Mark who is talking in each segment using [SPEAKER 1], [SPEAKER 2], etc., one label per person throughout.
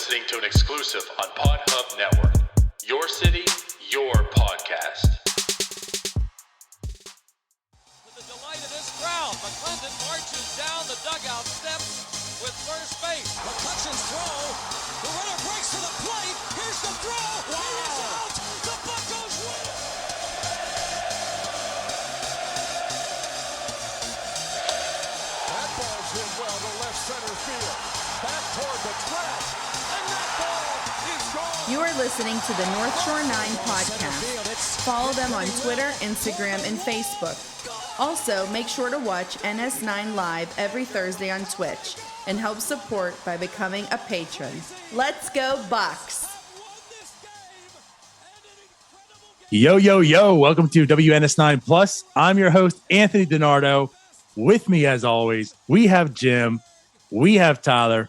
[SPEAKER 1] listening to an exclusive on PodHub Network. Your city, your podcast.
[SPEAKER 2] To the delight of this crowd, McClendon marches down the dugout steps with first base. McCutcheon's throw. The runner breaks to the plate. Here's the throw. Wow. He is out. The Buccos win. That ball's hit well to left center field. Back toward the track. And that ball is gone.
[SPEAKER 3] You are listening to the North Shore 9 podcast. Follow them on Twitter, Instagram, and Facebook. Also, make sure to watch NS9 live every Thursday on Twitch and help support by becoming a patron. Let's go Bucks!
[SPEAKER 4] Yo, yo, yo. Welcome to wNS9 Plus. I'm your host, Anthony DiNardo. With me, as always, we have Jim, we have Tyler,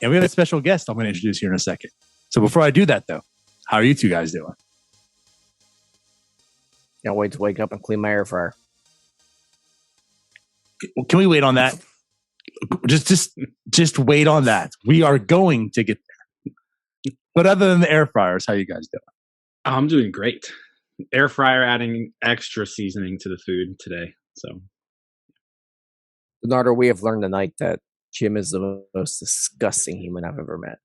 [SPEAKER 4] and we have a special guest I'm going to introduce here in a second. So before I do that, though, how are you two guys doing?
[SPEAKER 5] Can't wait to wake up and clean my air fryer.
[SPEAKER 4] Can we wait on that? Just wait on that. We are going to get there. But other than the air fryers, how you guys doing?
[SPEAKER 6] I'm doing great. Air fryer adding extra seasoning to the food today. So,
[SPEAKER 5] Bernardo, we have learned tonight that Jim is the most disgusting human I've ever met.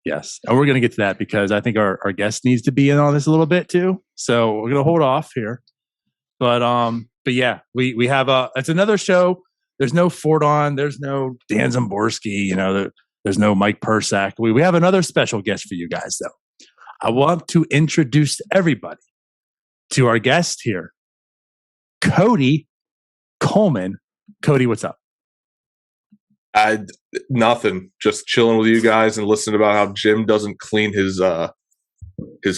[SPEAKER 4] Yes. And we're going to get to that because I think our guest needs to be in on this a little bit too. So we're going to hold off here. But yeah, we have it's another show. There's no Fordon. There's no Dan Zamborski. There's no Mike Persak. We have another special guest for you guys, though. I want to introduce everybody to our guest here, Cody Coleman. Cody, what's up?
[SPEAKER 7] Nothing. Just chilling with you guys and listening about how Jim doesn't clean his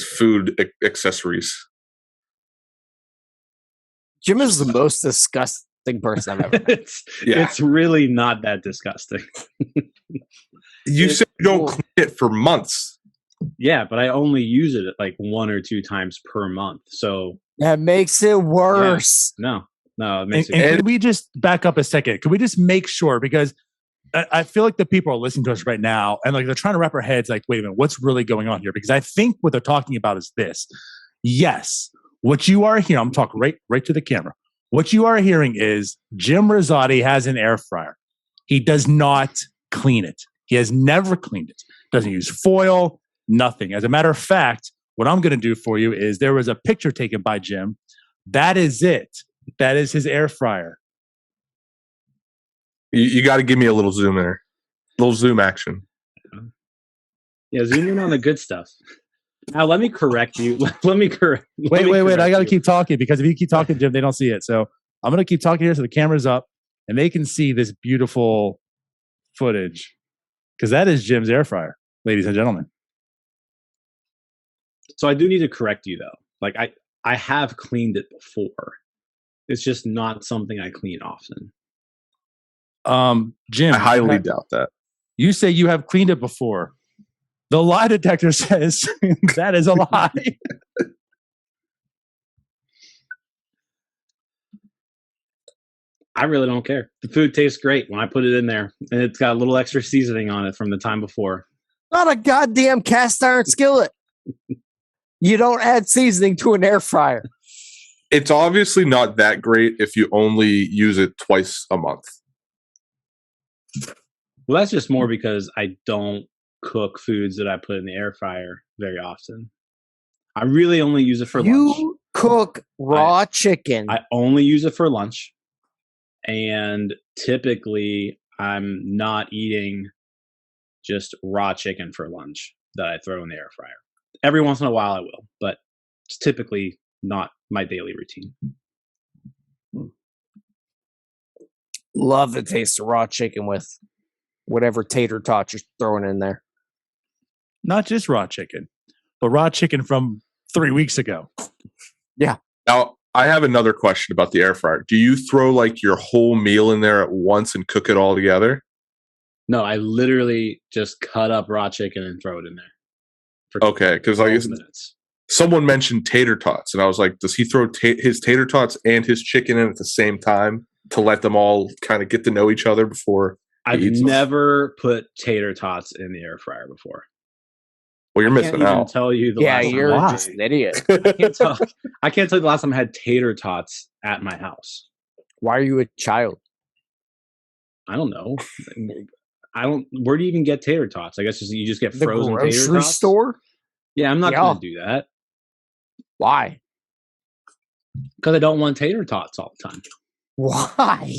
[SPEAKER 7] food accessories.
[SPEAKER 5] Jim is the most disgusting person I've ever met.
[SPEAKER 6] It's really not that disgusting.
[SPEAKER 7] You said you don't clean it for months.
[SPEAKER 6] Yeah, but I only use it like 1 or 2 times per month. So
[SPEAKER 5] that makes it worse.
[SPEAKER 6] Yeah, no, it makes it.
[SPEAKER 4] And can we just back up a second? Can we just make sure, because I feel like the people are listening to us right now and like they're trying to wrap their heads like, wait a minute, what's really going on here? Because I think what they're talking about is this. Yes, what you are hearing, I'm talking right to the camera. What you are hearing is Jim Rosati has an air fryer. He does not clean it. He has never cleaned it. Doesn't use foil, nothing. As a matter of fact, what I'm going to do for you is there was a picture taken by Jim. That is it. That is his air fryer.
[SPEAKER 7] You got to give me a little zoom there. A little zoom action.
[SPEAKER 6] Yeah, zoom in on the good stuff. Now, let me correct you.
[SPEAKER 4] Wait. I got to keep talking because if you keep talking, Jim, they don't see it. So I'm going to keep talking here so the camera's up and they can see this beautiful footage because that is Jim's air fryer, ladies and gentlemen.
[SPEAKER 6] So I do need to correct you, though. Like, I have cleaned it before. It's just not something I clean often.
[SPEAKER 4] Jim,
[SPEAKER 7] I highly doubt that.
[SPEAKER 4] You say you have cleaned it before. The lie detector says that is a lie.
[SPEAKER 6] I really don't care. The food tastes great when I put it in there, and it's got a little extra seasoning on it from the time before.
[SPEAKER 5] Not a goddamn cast iron skillet. You don't add seasoning to an air fryer.
[SPEAKER 7] It's obviously not that great if you only use it twice a month.
[SPEAKER 6] Well, that's just more because I don't cook foods that I put in the air fryer very often. I really only use it for lunch.
[SPEAKER 5] You cook raw chicken.
[SPEAKER 6] I only use it for lunch. And typically, I'm not eating just raw chicken for lunch that I throw in the air fryer. Every once in a while I will, but it's typically not my daily routine.
[SPEAKER 5] Love the taste of raw chicken with whatever tater tots you're throwing in there.
[SPEAKER 4] Not just raw chicken, but raw chicken from 3 weeks ago.
[SPEAKER 5] Yeah.
[SPEAKER 7] Now, I have another question about the air fryer. Do you throw like your whole meal in there at once and cook it all together?
[SPEAKER 6] No, I literally just cut up raw chicken and throw it in there.
[SPEAKER 7] Okay, because I guess someone mentioned tater tots, and I was like, does he throw his tater tots and his chicken in at the same time to let them all kind of get to know each other before?
[SPEAKER 6] I've never put tater tots in the air fryer before.
[SPEAKER 7] Well, you're
[SPEAKER 6] I
[SPEAKER 7] missing
[SPEAKER 6] can't even
[SPEAKER 7] out.
[SPEAKER 6] tell you the
[SPEAKER 5] Yeah,
[SPEAKER 6] last time
[SPEAKER 5] you're
[SPEAKER 6] I
[SPEAKER 5] just an idiot.
[SPEAKER 6] I can't tell you the last time I had tater tots at my house.
[SPEAKER 5] Why are you a child?
[SPEAKER 6] I don't know. Where do you even get tater tots? I guess you just get
[SPEAKER 5] The
[SPEAKER 6] frozen tater
[SPEAKER 5] grocery
[SPEAKER 6] tots.
[SPEAKER 5] store?
[SPEAKER 6] Yeah, I'm not
[SPEAKER 5] Yeah.
[SPEAKER 6] going to do that
[SPEAKER 5] Why?
[SPEAKER 6] because I don't want tater tots all the time.
[SPEAKER 5] Why?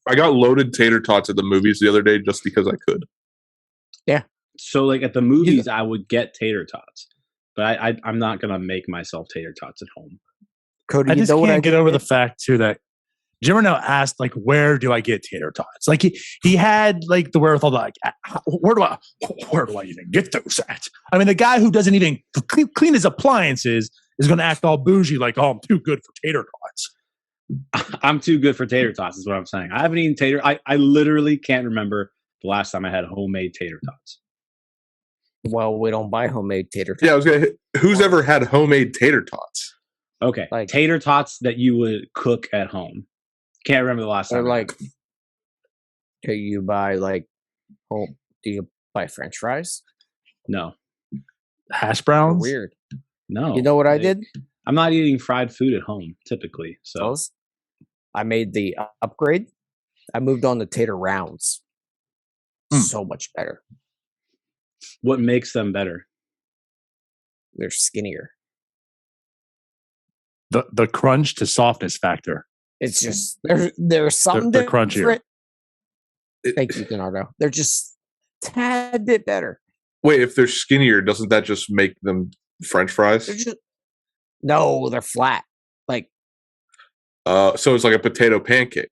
[SPEAKER 7] I got loaded tater tots at the movies the other day just because I could.
[SPEAKER 6] So, like at the movies, I would get tater tots, but I'm not going to make myself tater tots at home.
[SPEAKER 5] Cody,
[SPEAKER 4] I
[SPEAKER 5] you
[SPEAKER 4] just
[SPEAKER 5] know what I
[SPEAKER 4] can't get
[SPEAKER 5] did?
[SPEAKER 4] over the fact too that Jimmer now asked like, where do I get tater tots? Like he had like the wherewithal to like, where do I even get those at? I mean, the guy who doesn't even clean his appliances is going to act all bougie like, oh, I'm too good for tater tots.
[SPEAKER 6] I'm too good for tater tots, is what I'm saying. I haven't eaten tater. I literally can't remember the last time I had homemade tater tots.
[SPEAKER 5] Well, we don't buy homemade tater tots.
[SPEAKER 7] Yeah, I was gonna. Who's ever had homemade tater tots?
[SPEAKER 6] Okay,
[SPEAKER 5] Like-
[SPEAKER 6] tater tots that you would cook at home. Can't remember the last
[SPEAKER 5] Or
[SPEAKER 6] time. I had
[SPEAKER 5] like, do you buy like, do you buy French fries?
[SPEAKER 6] no,
[SPEAKER 4] Hash
[SPEAKER 5] They're
[SPEAKER 4] browns.
[SPEAKER 5] weird.
[SPEAKER 6] no.
[SPEAKER 5] You know what I
[SPEAKER 6] Like,
[SPEAKER 5] did?
[SPEAKER 6] I'm not eating fried food at home typically. So
[SPEAKER 5] Fellas? I made the upgrade. I moved on to tater rounds. So much better.
[SPEAKER 6] what makes them better?
[SPEAKER 5] They're skinnier.
[SPEAKER 4] The crunch to softness factor.
[SPEAKER 5] It's just there's something
[SPEAKER 4] they're crunchier.
[SPEAKER 5] different. Thank you, Leonardo. They're just a tad bit better.
[SPEAKER 7] Wait, if they're skinnier, doesn't that just make them French fries?
[SPEAKER 5] They're just they're flat. Like
[SPEAKER 7] So it's like a potato pancake.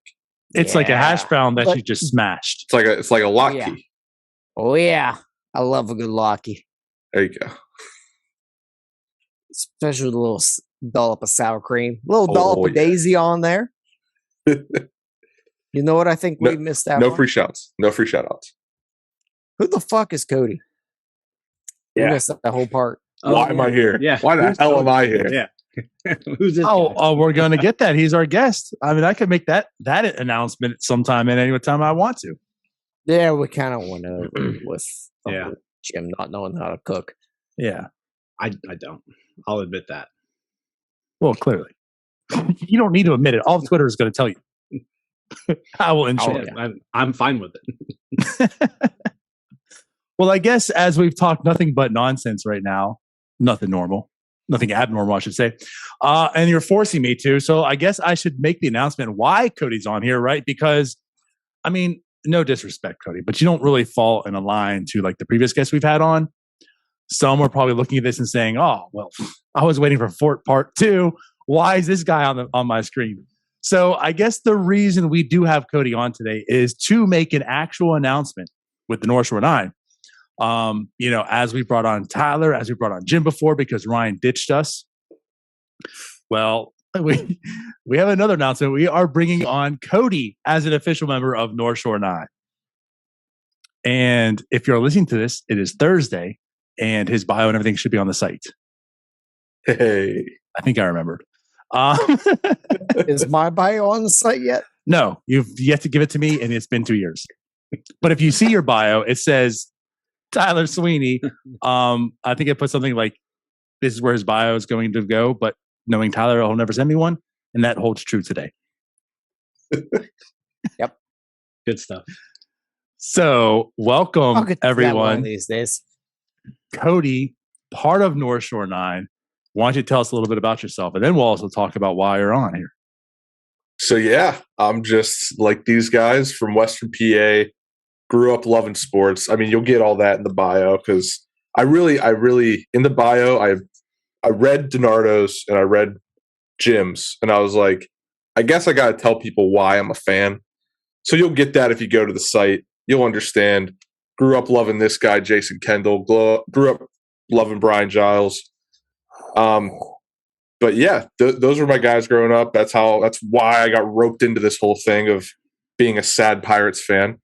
[SPEAKER 4] It's like a hash
[SPEAKER 5] yeah.
[SPEAKER 4] brown that
[SPEAKER 5] But-
[SPEAKER 4] you just smashed.
[SPEAKER 7] It's like a latke.
[SPEAKER 5] Yeah. Oh yeah, I love a good locky,
[SPEAKER 7] There you go.
[SPEAKER 5] especially with a little dollop of sour cream, a little
[SPEAKER 7] Oh,
[SPEAKER 5] dollop of
[SPEAKER 7] yeah.
[SPEAKER 5] daisy on there. You know what I think we missed out
[SPEAKER 7] No
[SPEAKER 5] on?
[SPEAKER 7] free shouts. No free shout outs.
[SPEAKER 5] Who the fuck is Cody? We
[SPEAKER 7] Yeah.
[SPEAKER 5] missed that whole part.
[SPEAKER 7] Why am I here?
[SPEAKER 6] Yeah.
[SPEAKER 7] Why the
[SPEAKER 6] Who's
[SPEAKER 7] hell am
[SPEAKER 6] Cody?
[SPEAKER 7] I here?
[SPEAKER 6] Yeah. Who's this?
[SPEAKER 4] Oh,
[SPEAKER 6] guy?
[SPEAKER 4] we're going to get that. He's our guest. I mean, I could make that announcement sometime and any time I want to.
[SPEAKER 5] Yeah, we kind of went over with
[SPEAKER 6] Yeah.
[SPEAKER 5] Jim not knowing how to cook.
[SPEAKER 4] Yeah.
[SPEAKER 6] I don't. I'll admit that.
[SPEAKER 4] Well, clearly, you don't need to admit it. All Twitter is going to tell you. I will ensure.
[SPEAKER 6] Yeah, I'm fine with it.
[SPEAKER 4] Well, I guess as we've talked nothing but nonsense right now, nothing normal, nothing abnormal, I should say. And you're forcing me to. So I guess I should make the announcement why Cody's on here, right? Because, I mean, no disrespect, Cody, but you don't really fall in a line to like the previous guests we've had on. Some are probably looking at this and saying, oh, well, I was waiting for Fort Part 2. Why is this guy on my screen? So I guess the reason we do have Cody on today is to make an actual announcement with the North Shore 9. As we brought on Tyler, as we brought on Jim before, because Ryan ditched us. Well, we have another announcement. We are bringing on Cody as an official member of North Shore 9. And if you're listening to this, it is Thursday, and his bio and everything should be on the site.
[SPEAKER 7] Hey.
[SPEAKER 4] I think I remembered.
[SPEAKER 5] Is my bio on the site yet?
[SPEAKER 4] No, you've yet to give it to me, and it's been 2 years. But if you see your bio, it says Tyler Sweeney. I think it put something like, this is where his bio is going to go, but knowing Tyler, he'll never send me one. And that holds true today.
[SPEAKER 6] Good stuff.
[SPEAKER 4] So
[SPEAKER 5] I'll
[SPEAKER 4] welcome,
[SPEAKER 5] get to that one
[SPEAKER 4] everyone.
[SPEAKER 5] these days.
[SPEAKER 4] Cody, part of North Shore 9. Why don't you tell us a little bit about yourself? And then we'll also talk about why you're on here.
[SPEAKER 7] So yeah, I'm just like these guys from Western PA. Grew up loving sports. I mean, you'll get all that in the bio because I really in the bio I read DiNardo's and I read Jim's, and I was like, I guess I got to tell people why I'm a fan. So you'll get that if you go to the site. You'll understand. Grew up loving this guy, Jason Kendall. Grew up loving Brian Giles. But yeah, those were my guys growing up. That's why I got roped into this whole thing of being a sad Pirates fan.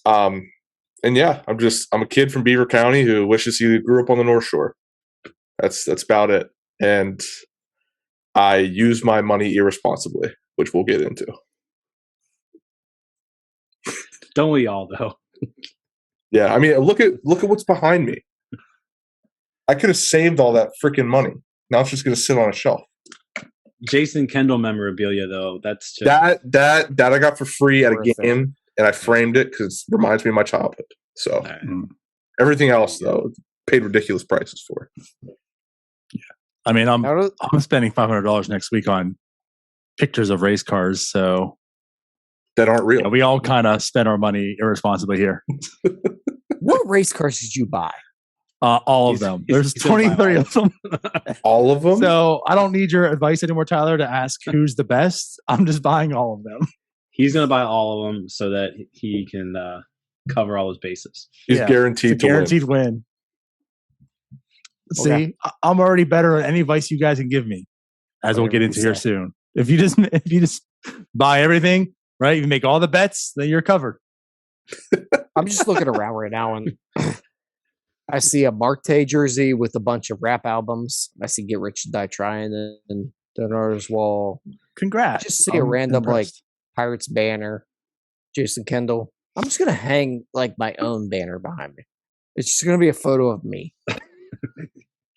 [SPEAKER 7] And yeah, I'm a kid from Beaver County who wishes he grew up on the North Shore. That's about it. And I use my money irresponsibly, which we'll get into.
[SPEAKER 6] Don't we all though?
[SPEAKER 7] Yeah, I mean, look at what's behind me. I could have saved all that freaking money. Now it's just going to sit on a shelf.
[SPEAKER 6] Jason Kendall memorabilia, though, that's just
[SPEAKER 7] That I got for free at a
[SPEAKER 5] Worth it.
[SPEAKER 7] game, and I framed it because it reminds me of my childhood. So
[SPEAKER 6] Right.
[SPEAKER 7] everything else, though, paid ridiculous prices for.
[SPEAKER 4] I mean, I'm
[SPEAKER 5] How do-
[SPEAKER 4] spending $500 next week on pictures of race cars. So
[SPEAKER 7] That aren't real.
[SPEAKER 4] yeah, we all kind of spend our money irresponsibly here.
[SPEAKER 5] What race cars did you buy?
[SPEAKER 4] All of
[SPEAKER 6] He's-
[SPEAKER 4] them.
[SPEAKER 6] he's-
[SPEAKER 4] There's
[SPEAKER 6] he's gonna
[SPEAKER 4] 20,
[SPEAKER 6] buy
[SPEAKER 4] 30
[SPEAKER 6] all
[SPEAKER 4] of them.
[SPEAKER 7] All of them?
[SPEAKER 4] So I don't need your advice anymore, Tyler, to ask who's the best. I'm just buying all of them.
[SPEAKER 6] he's going to buy all of them so that he can cover all his bases.
[SPEAKER 7] He's
[SPEAKER 4] Yeah,
[SPEAKER 7] guaranteed
[SPEAKER 4] It's a
[SPEAKER 7] to
[SPEAKER 4] guaranteed win.
[SPEAKER 5] Okay.
[SPEAKER 4] See, I'm already better at any advice you guys can give me, as we'll
[SPEAKER 5] Whatever
[SPEAKER 4] get
[SPEAKER 5] you
[SPEAKER 4] into here
[SPEAKER 5] say.
[SPEAKER 4] soon. If you just buy everything, right? You make all the bets, then you're covered.
[SPEAKER 5] I'm just looking around right now and I see a Marte jersey with a bunch of rap albums. I see Get Rich or Die Trying and Donner's Wall.
[SPEAKER 4] Congrats.
[SPEAKER 5] Just see a
[SPEAKER 4] I'm
[SPEAKER 5] random
[SPEAKER 4] impressed.
[SPEAKER 5] Pirates banner, Jason Kendall. I'm just gonna hang my own banner behind me. It's just gonna be a photo of me.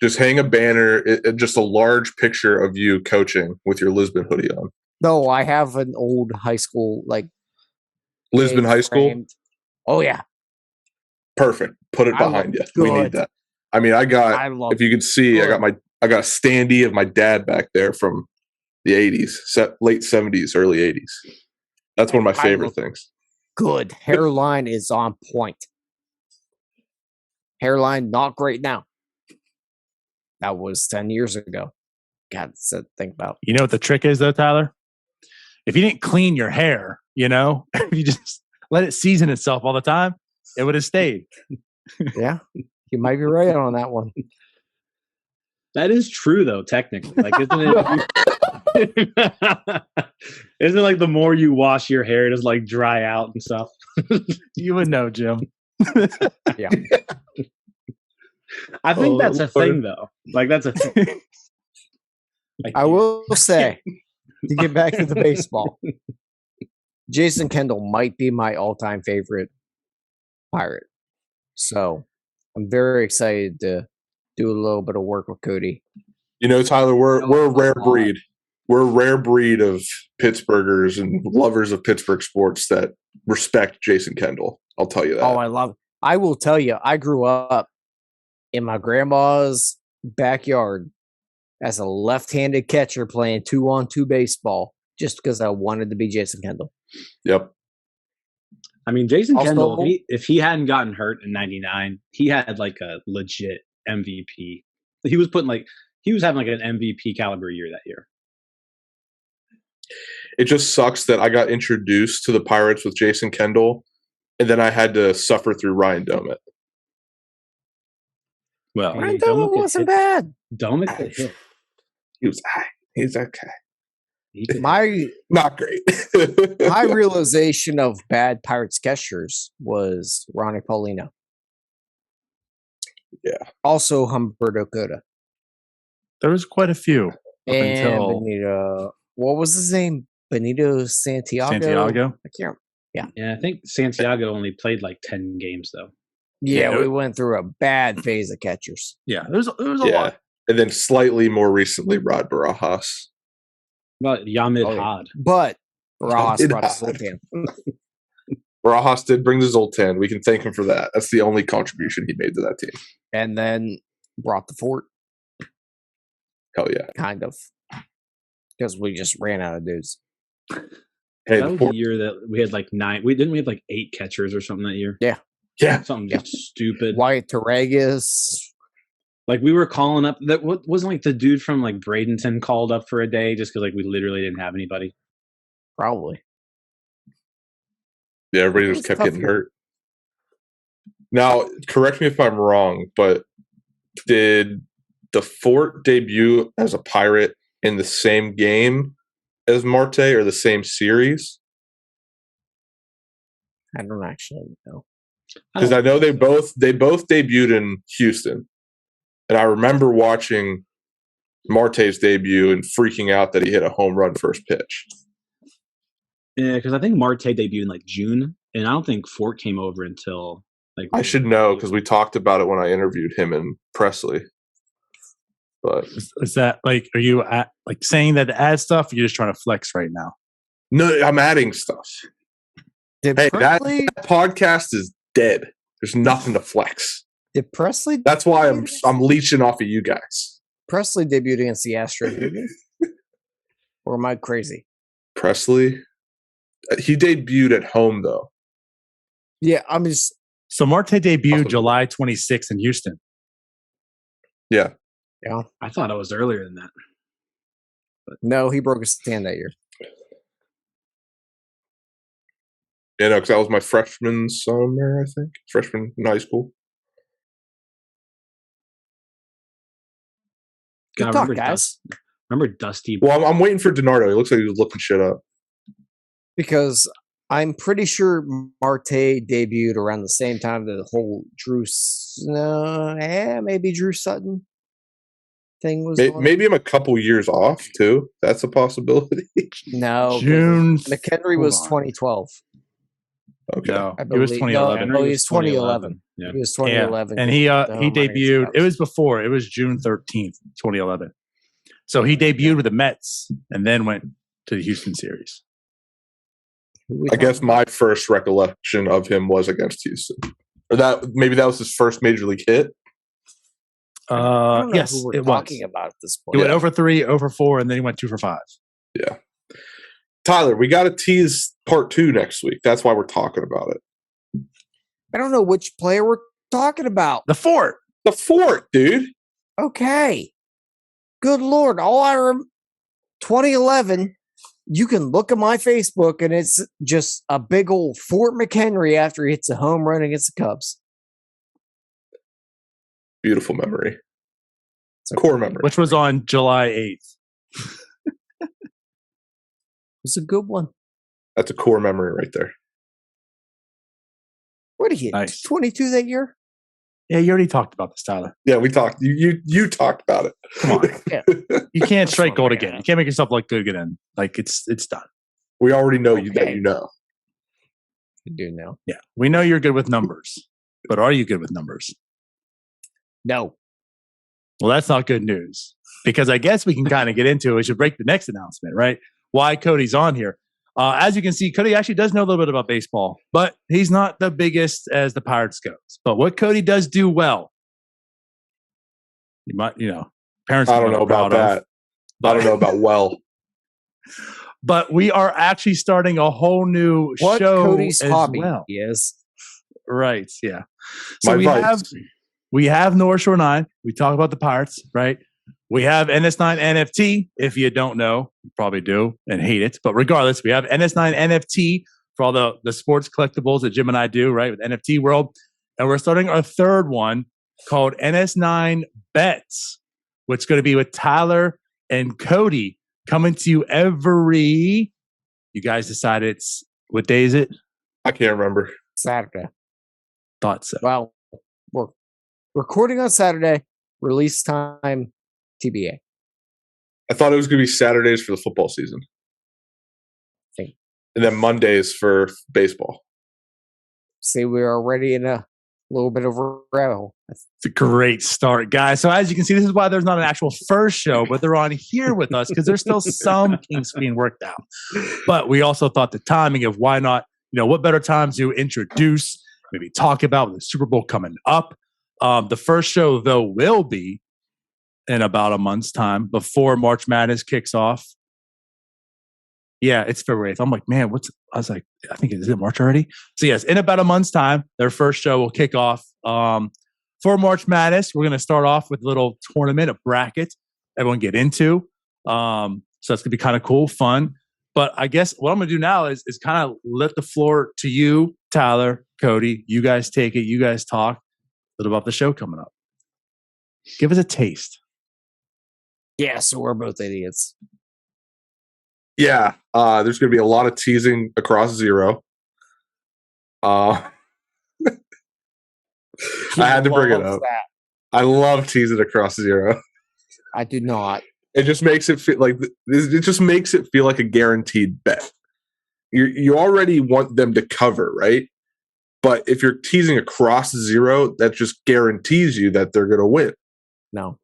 [SPEAKER 7] Just hang a banner, just a large picture of you coaching with your Lisbon hoodie on.
[SPEAKER 5] No, I have an old high school
[SPEAKER 7] Lisbon High School?
[SPEAKER 5] framed- Oh yeah,
[SPEAKER 7] Perfect. Put it
[SPEAKER 5] I look
[SPEAKER 7] behind you. We need
[SPEAKER 5] good.
[SPEAKER 7] that. I mean, I got,
[SPEAKER 5] I love.
[SPEAKER 7] if you could see, I got a standee of my dad back there from the 80s, late 70s, early 80s. That's one of my
[SPEAKER 5] I
[SPEAKER 7] favorite
[SPEAKER 5] look
[SPEAKER 7] things.
[SPEAKER 5] Good hairline is on point. Hairline not great now. That was 10 years ago. God, so think about.
[SPEAKER 4] You know what the trick is, though, Tyler? If you didn't clean your hair, if you just let it season itself all the time, it would have stayed.
[SPEAKER 5] Yeah, you might be right on that one.
[SPEAKER 6] That is true, though, technically. Like, isn't it? Isn't it like the more you wash your hair, it just like dry out and stuff?
[SPEAKER 4] You would know, Jim.
[SPEAKER 5] Yeah.
[SPEAKER 6] I think
[SPEAKER 7] Oh,
[SPEAKER 6] that's a
[SPEAKER 7] Lord.
[SPEAKER 6] thing, though. Like, that's a thing.
[SPEAKER 5] I will say, to get back to the baseball, Jason Kendall might be my all-time favorite Pirate. So I'm very excited to do a little bit of work with Cody.
[SPEAKER 7] Tyler, we're a rare
[SPEAKER 5] lot.
[SPEAKER 7] breed. We're a rare breed of Pittsburghers and lovers of Pittsburgh sports that respect Jason Kendall. I'll tell you that.
[SPEAKER 5] Oh, I will tell you, I grew up in my grandma's backyard as a left-handed catcher playing 2-on-2 baseball just because I wanted to be Jason Kendall.
[SPEAKER 7] Yep.
[SPEAKER 6] I mean, Jason
[SPEAKER 5] Also-
[SPEAKER 6] Kendall, if he hadn't gotten hurt in '99, he had like a legit MVP. He was having like an MVP caliber year that year.
[SPEAKER 7] It just sucks that I got introduced to the Pirates with Jason Kendall, and then I had to suffer through Ryan Domit.
[SPEAKER 6] Well,
[SPEAKER 5] Ryan Domit wasn't bad.
[SPEAKER 6] Domit could hit.
[SPEAKER 7] He's okay.
[SPEAKER 6] He could-
[SPEAKER 5] My
[SPEAKER 7] Not great.
[SPEAKER 5] my realization of bad Pirates catchers was Ronnie Paulino.
[SPEAKER 7] Yeah.
[SPEAKER 5] Also Humberto Cota.
[SPEAKER 4] There was quite a few.
[SPEAKER 5] And
[SPEAKER 4] until-
[SPEAKER 5] Benito. What was his name? Benito Santiago.
[SPEAKER 4] Santiago?
[SPEAKER 5] I can't.
[SPEAKER 6] Yeah, I think Santiago only played like 10 games though.
[SPEAKER 5] Yeah,
[SPEAKER 4] Yeah,
[SPEAKER 5] we went through a bad phase of catchers.
[SPEAKER 4] Yeah, there was a
[SPEAKER 7] Yeah.
[SPEAKER 4] lot.
[SPEAKER 7] And then slightly more recently, Rod Barajas.
[SPEAKER 6] But Yamid
[SPEAKER 5] Oh, yeah.
[SPEAKER 6] Had.
[SPEAKER 5] But Ross
[SPEAKER 7] Did
[SPEAKER 5] brought
[SPEAKER 7] not.
[SPEAKER 5] his old team.
[SPEAKER 7] Barajas did bring the Zoltan. We can thank him for that. That's the only contribution he made to that team.
[SPEAKER 5] And then brought the fort,
[SPEAKER 7] Hell yeah.
[SPEAKER 5] kind of. Because we just ran out of dudes.
[SPEAKER 7] Hey,
[SPEAKER 6] That
[SPEAKER 7] the
[SPEAKER 6] was
[SPEAKER 7] Fort-
[SPEAKER 6] the year that we had like 9. We have like 8 catchers or something that year.
[SPEAKER 7] yeah.
[SPEAKER 6] Something
[SPEAKER 5] Yeah.
[SPEAKER 6] just stupid.
[SPEAKER 5] Wyatt Torregas.
[SPEAKER 6] Like we were calling up that wasn't like the dude from like Bradenton called up for a day just because like we literally didn't have anybody.
[SPEAKER 5] Probably.
[SPEAKER 7] Yeah, everybody
[SPEAKER 5] It
[SPEAKER 7] just
[SPEAKER 5] was
[SPEAKER 7] kept
[SPEAKER 5] tough
[SPEAKER 7] getting
[SPEAKER 5] year.
[SPEAKER 7] hurt. Now, correct me if I'm wrong, but did the Fort debut as a Pirate in the same game as Marte or the same series?
[SPEAKER 5] I don't actually know.
[SPEAKER 7] Because I know they both debuted in Houston, and I remember watching Marte's debut and freaking out that he hit a home run first pitch.
[SPEAKER 6] Yeah, because I think Marte debuted in like June, and I don't think Fort came over until like
[SPEAKER 7] I should know because we talked about it when I interviewed him and Presley. But
[SPEAKER 4] Is that like, are you like saying that to add stuff? Or you're just trying to flex right now?
[SPEAKER 7] no, I'm adding stuff.
[SPEAKER 5] Did
[SPEAKER 7] Hey, that
[SPEAKER 5] Presley?
[SPEAKER 7] podcast is dead. There's nothing to flex.
[SPEAKER 5] Did Presley?
[SPEAKER 7] That's why I'm leeching off of you guys.
[SPEAKER 5] Presley debuted against the Astros, didn't he? Or am I crazy?
[SPEAKER 7] Presley, he debuted at home though.
[SPEAKER 5] Yeah, I'm just.
[SPEAKER 4] So Marte debuted
[SPEAKER 7] Awesome.
[SPEAKER 4] July 26th in Houston.
[SPEAKER 7] Yeah,
[SPEAKER 5] Yeah.
[SPEAKER 6] I thought it was earlier than that.
[SPEAKER 5] No, he broke his stand that year.
[SPEAKER 7] you know, because that was my freshman summer, I think, freshman in high school.
[SPEAKER 5] Good
[SPEAKER 6] God,
[SPEAKER 5] talk,
[SPEAKER 6] remember
[SPEAKER 5] guys.
[SPEAKER 6] Remember Dusty?
[SPEAKER 7] Well, I'm waiting for Donardo. He looks like he was looking shit up.
[SPEAKER 5] Because I'm pretty sure Marte debuted around the same time that the whole maybe Drew Sutton thing was.
[SPEAKER 7] Maybe I'm a couple years off too. That's a possibility.
[SPEAKER 5] No, 'cause
[SPEAKER 4] June.
[SPEAKER 5] McHenry
[SPEAKER 4] hold
[SPEAKER 5] was
[SPEAKER 4] on.
[SPEAKER 5] 2012.
[SPEAKER 7] Okay.
[SPEAKER 4] No,
[SPEAKER 5] I
[SPEAKER 4] it was
[SPEAKER 5] believe.
[SPEAKER 4] 2011.
[SPEAKER 5] No, he was 2011.
[SPEAKER 6] Yeah.
[SPEAKER 5] He was
[SPEAKER 4] Yeah,
[SPEAKER 5] 2011.
[SPEAKER 4] and he
[SPEAKER 5] home run against the
[SPEAKER 4] debuted. It
[SPEAKER 5] Cubs.
[SPEAKER 4] was before. It was June 13th, 2011. So he debuted with the Mets and then went to the Houston series.
[SPEAKER 5] Who we
[SPEAKER 7] I guess
[SPEAKER 5] talking
[SPEAKER 7] my first recollection of him was against Houston, or that was his first major league hit.
[SPEAKER 5] about? I don't know
[SPEAKER 4] Yes,
[SPEAKER 5] who we're
[SPEAKER 4] it was.
[SPEAKER 5] talking about at this point.
[SPEAKER 4] He went over 3, over 4, and then he went 2 for 5.
[SPEAKER 7] Yeah, Tyler, we got to tease part 2 next week. That's why we're talking about it.
[SPEAKER 5] I don't know which player we're talking about.
[SPEAKER 4] The Fort.
[SPEAKER 7] The fort, dude.
[SPEAKER 5] Okay. Good Lord. 2011, you can look at my Facebook and it's just a big old Fort McHenry after he hits a home run against the Cubs.
[SPEAKER 7] Beautiful memory.
[SPEAKER 5] It's a
[SPEAKER 7] Core memory.
[SPEAKER 4] Which was on July 8th.
[SPEAKER 5] It's a good one.
[SPEAKER 7] That's a core memory right there.
[SPEAKER 5] What did he hit?
[SPEAKER 4] Nice.
[SPEAKER 5] 22 that year?
[SPEAKER 4] Yeah, you already talked about this, Tyler.
[SPEAKER 7] Yeah, we talked. You talked about it.
[SPEAKER 4] Come on.
[SPEAKER 5] Yeah.
[SPEAKER 4] You can't strike gold
[SPEAKER 5] man.
[SPEAKER 4] again. You can't make yourself look good again. Like it's done.
[SPEAKER 7] We already know you that
[SPEAKER 5] Okay.
[SPEAKER 7] you know.
[SPEAKER 5] You do now.
[SPEAKER 4] Yeah, we know you're good with numbers, but are you good with numbers?
[SPEAKER 5] No.
[SPEAKER 4] Well, that's not good news because I guess we can kind of get into it. We should break the next announcement, right? Why Cody's on here. As you can see, Cody actually does know a little bit about baseball, but he's not the biggest as the Pirates goes. But what Cody does do well, you might, parents.
[SPEAKER 7] I don't know about that. I don't know about well.
[SPEAKER 4] But we are actually starting a whole new
[SPEAKER 5] What
[SPEAKER 4] show
[SPEAKER 5] Cody's
[SPEAKER 4] as
[SPEAKER 5] hobby
[SPEAKER 4] well.
[SPEAKER 5] is.
[SPEAKER 4] Right? Yeah. So
[SPEAKER 7] My
[SPEAKER 4] we
[SPEAKER 7] vice.
[SPEAKER 4] have North Shore 9. We talk about the Pirates, right? We have NS9 NFT. If you don't know, you probably do and hate it. But regardless, we have NS9 NFT for all the sports collectibles that Jim and I do, right, with NFT World. And we're starting our third one called NS9 Bets, which is going to be with Tyler and Cody coming to you every. You guys decided what day is it?
[SPEAKER 7] I can't remember.
[SPEAKER 5] Saturday.
[SPEAKER 4] Thought so.
[SPEAKER 5] Well, we're recording on Saturday. Release time TBA.
[SPEAKER 7] I thought it was going to be Saturdays for the football season,
[SPEAKER 5] Think.
[SPEAKER 7] and then Mondays for baseball.
[SPEAKER 5] See, we're already in a little bit of a rattle.
[SPEAKER 4] It's a great start, guys. So as you can see, this is why there's not an actual first show, but they're on here with us because there's still some kinks being worked out. But we also thought the timing of why not, what better time to introduce, maybe talk about the Super Bowl coming up. The first show, though, will be in about a month's time before March Madness kicks off. Yeah, it's February 8th. I'm like, man, I was like, I think is it March already? So yes, in about a month's time, their first show will kick off. For March Madness, we're going to start off with a little tournament, a bracket everyone get into. So that's going to be kind of cool, fun. But I guess what I'm going to do now is kind of let the floor to you, Tyler, Cody. You guys take it. You guys talk a little about the show coming up. Give us a taste.
[SPEAKER 5] Yeah, so we're both idiots.
[SPEAKER 7] Yeah, there's going to be a lot of teasing across zero. I had to bring it
[SPEAKER 5] Love
[SPEAKER 7] up.
[SPEAKER 5] that.
[SPEAKER 7] I love teasing across zero.
[SPEAKER 5] I do not.
[SPEAKER 7] It just makes it feel like a guaranteed bet. You already want them to cover, right? But if you're teasing across zero, that just guarantees you that they're going to win.
[SPEAKER 5] No.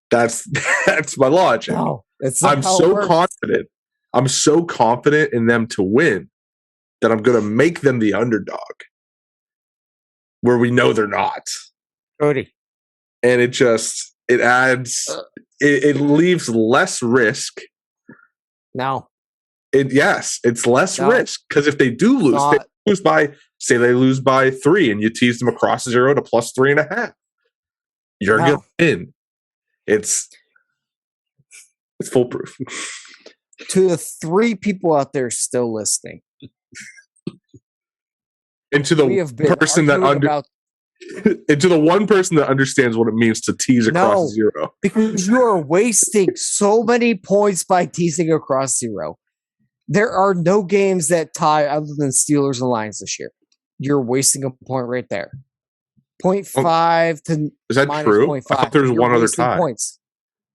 [SPEAKER 7] That's my logic.
[SPEAKER 5] No, it's not
[SPEAKER 7] I'm
[SPEAKER 5] how it
[SPEAKER 7] so
[SPEAKER 5] works.
[SPEAKER 7] confident. I'm so confident in them to win that I'm going to make them the underdog where we know they're not.
[SPEAKER 5] Cody.
[SPEAKER 7] And it adds, it leaves less risk.
[SPEAKER 5] No.
[SPEAKER 7] It's less risk because if they do lose, they lose by 3 and you tease them across 0 to plus 3.5. You're going to win. It's foolproof.
[SPEAKER 5] To the 3 people out there still listening,
[SPEAKER 7] and to the person that and to the one person that understands what it means to tease across 0,
[SPEAKER 5] because you are wasting so many points by teasing across 0. There are no games that tie other than Steelers and Lions this year. You're wasting a point right there. 0.5 to
[SPEAKER 7] is that true?
[SPEAKER 5] 0.5.
[SPEAKER 7] I thought there was one other tie.
[SPEAKER 5] Points.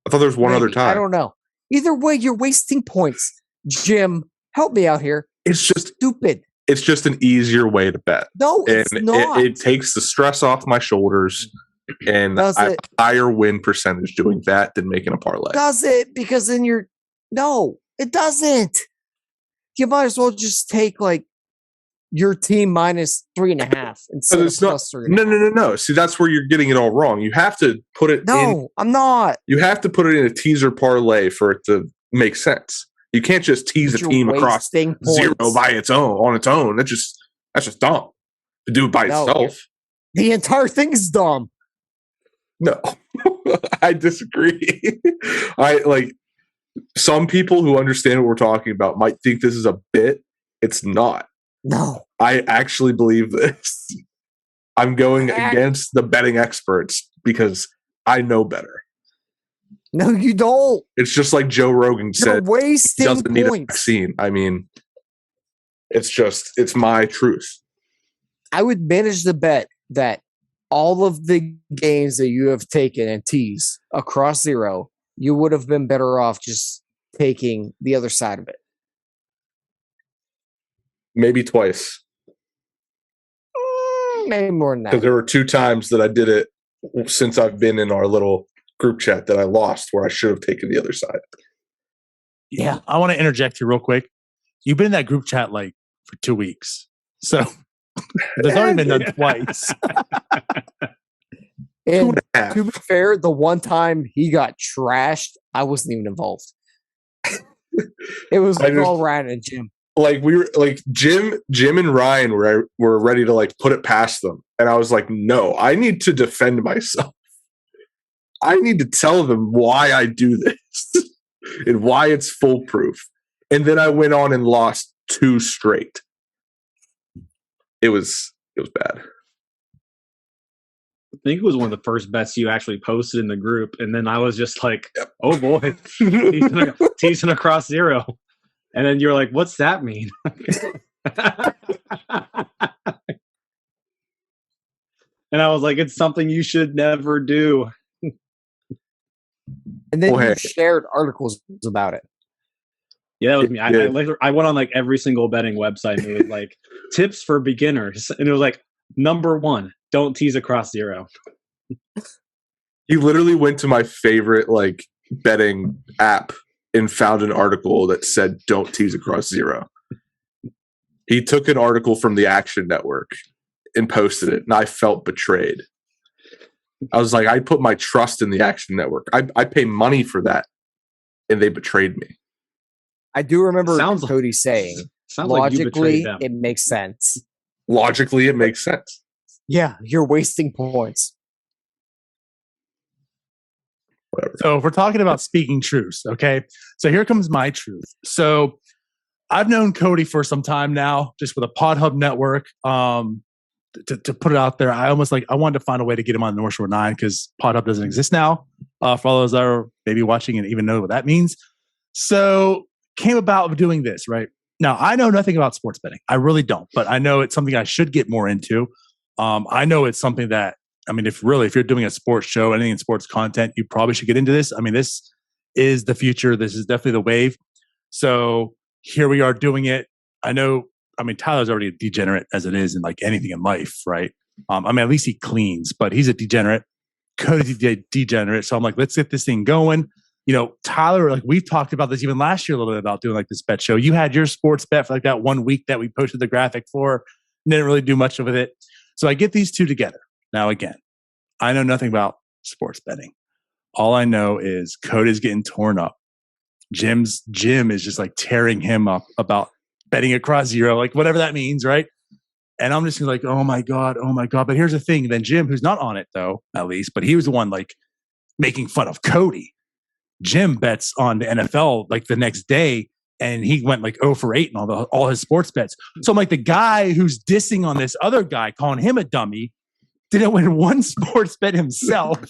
[SPEAKER 7] I thought there was one other tie.
[SPEAKER 5] I don't know. Either way, you're wasting points. Jim, help me out here.
[SPEAKER 7] It's just
[SPEAKER 5] stupid.
[SPEAKER 7] It's just an easier way to bet.
[SPEAKER 5] No, it's not.
[SPEAKER 7] It takes the stress off my shoulders, and I have a higher win percentage doing that than making a parlay.
[SPEAKER 5] Does it? Because then no, it doesn't. You might as well just take like your team minus 3.5 instead of plus 3.5.
[SPEAKER 7] No. See, that's where you're getting it all wrong. You have to put it in.
[SPEAKER 5] No, I'm not.
[SPEAKER 7] You have to put it in a teaser parlay for it to make sense. You can't just tease a team across 0 on its own. That's just dumb. To do it by itself.
[SPEAKER 5] The entire thing is dumb.
[SPEAKER 7] No. I disagree. Some people who understand what we're talking about might think this is a bit. It's not.
[SPEAKER 5] No.
[SPEAKER 7] I actually believe this. I'm going against the betting experts because I know better.
[SPEAKER 5] No, you don't.
[SPEAKER 7] It's just like Joe Rogan said.
[SPEAKER 5] You're wasting
[SPEAKER 7] he doesn't need
[SPEAKER 5] points.
[SPEAKER 7] a vaccine. I mean, it's my truth.
[SPEAKER 5] I would manage the bet that all of the games that you have taken and teased across 0, you would have been better off just taking the other side of it.
[SPEAKER 7] Maybe twice.
[SPEAKER 5] Maybe more than that.
[SPEAKER 7] Because there were 2 times that I did it since I've been in our little group chat that I lost where I should have taken the other side.
[SPEAKER 4] Yeah. I want to interject here real quick. You've been in that group chat like for 2 weeks. So there's already been done twice.
[SPEAKER 5] And to be fair, the one time he got trashed, I wasn't even involved. It was all Ryan and Jim.
[SPEAKER 7] Like we were like Jim and Ryan were ready to like put it past them. And I was like, no, I need to defend myself. I need to tell them why I do this and why it's foolproof. And then I went on and lost 2 straight. It was bad.
[SPEAKER 6] I think it was one of the first bets you actually posted in the group. And then I was just like, oh boy, teasing across 0. And then you're like, what's that mean? And I was like, it's something you should never do.
[SPEAKER 5] And then you shared articles about it.
[SPEAKER 6] Yeah, that was me. I went on like every single betting website and it was like tips for beginners. And it was like, number 1, don't tease across 0.
[SPEAKER 7] He literally went to my favorite like betting app and found an article that said don't tease across 0. He took an article from the Action Network and posted it, and I felt betrayed. I was like, I put my trust in the Action Network. I pay money for that, and they betrayed me.
[SPEAKER 5] I do remember Cody saying, logically, it makes sense.
[SPEAKER 7] Logically, it makes sense.
[SPEAKER 5] Yeah, you're wasting points.
[SPEAKER 7] Whatever.
[SPEAKER 4] So if we're talking about speaking truths, okay? So here comes my truth. So I've known Cody for some time now, just with a Pod Hub network. To put it out there, I wanted to find a way to get him on North Shore 9 because Pod Hub doesn't exist now. For all those that are maybe watching and even know what that means. So came about doing this, right? Now, I know nothing about sports betting. I really don't, but I know it's something I should get more into. I know it's something that, I mean, if you're doing a sports show, anything in sports content, you probably should get into this. I mean, this is the future. This is definitely the wave. So here we are doing it. Tyler's already a degenerate as it is in like anything in life, right? At least he cleans, but he's a degenerate. Cody's degenerate. So I'm like, let's get this thing going. You know, Tyler, like we've talked about this even last year a little bit about doing like this bet show. You had your sports bet for like that 1 week that we posted the graphic for. Didn't really do much with it. So I get these two together. Now, again, I know nothing about sports betting. All I know is Cody's getting torn up. Jim is just like tearing him up about betting across zero, like whatever that means, right? And I'm just like, oh my God. But here's the thing. Then Jim, who's not on it though, at least, but he was the one like making fun of Cody. Jim bets on the NFL like the next day, and he went like 0 for 8 in all his sports bets. So I'm like, the guy who's dissing on this other guy, calling him a dummy, didn't win one sports bet himself.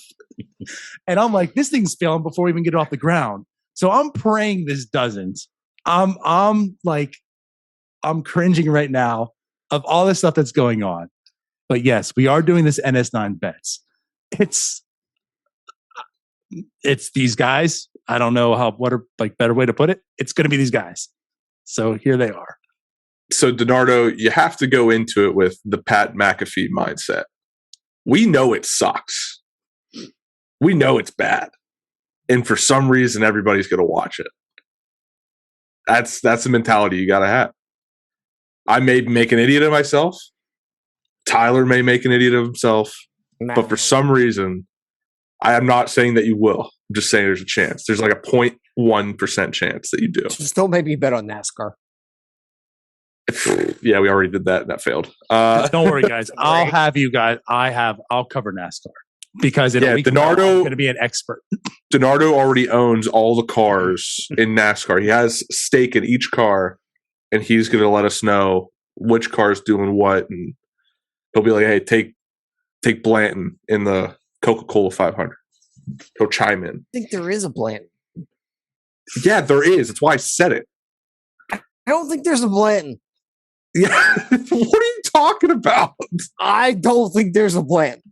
[SPEAKER 4] And I'm like, this thing's failing before we even get it off the ground. So I'm praying this doesn't. I'm cringing right now of all the stuff that's going on. But yes, we are doing this NS9 bets. It's these guys. I don't know what a like better way to put it. It's going to be these guys. So here they are.
[SPEAKER 7] So DiNardo, you have to go into it with the Pat McAfee mindset. We know it sucks. We know it's bad. And for some reason, everybody's going to watch it. That's the mentality you got to have. I may make an idiot of myself. Tyler may make an idiot of himself. But for some reason, I am not saying that you will. I'm just saying there's a chance. There's like a 0.1% chance that you do.
[SPEAKER 5] Just don't make me bet on NASCAR.
[SPEAKER 7] Yeah, we already did that. And that failed.
[SPEAKER 4] Don't worry, guys. I'll have you guys. I'll cover NASCAR because
[SPEAKER 7] DiNardo
[SPEAKER 4] I'm going to be an expert.
[SPEAKER 7] DiNardo already owns all the cars in NASCAR. He has a stake in each car, and he's going to let us know which car is doing what, and he'll be like, "Hey, take Blanton in the Coca-Cola 500." He'll chime in.
[SPEAKER 5] I think there is a Blanton.
[SPEAKER 7] Yeah, there is. That's why I said it.
[SPEAKER 5] I don't think there's a Blanton.
[SPEAKER 7] Yeah, what are you talking about?
[SPEAKER 5] I don't think there's a Blanton.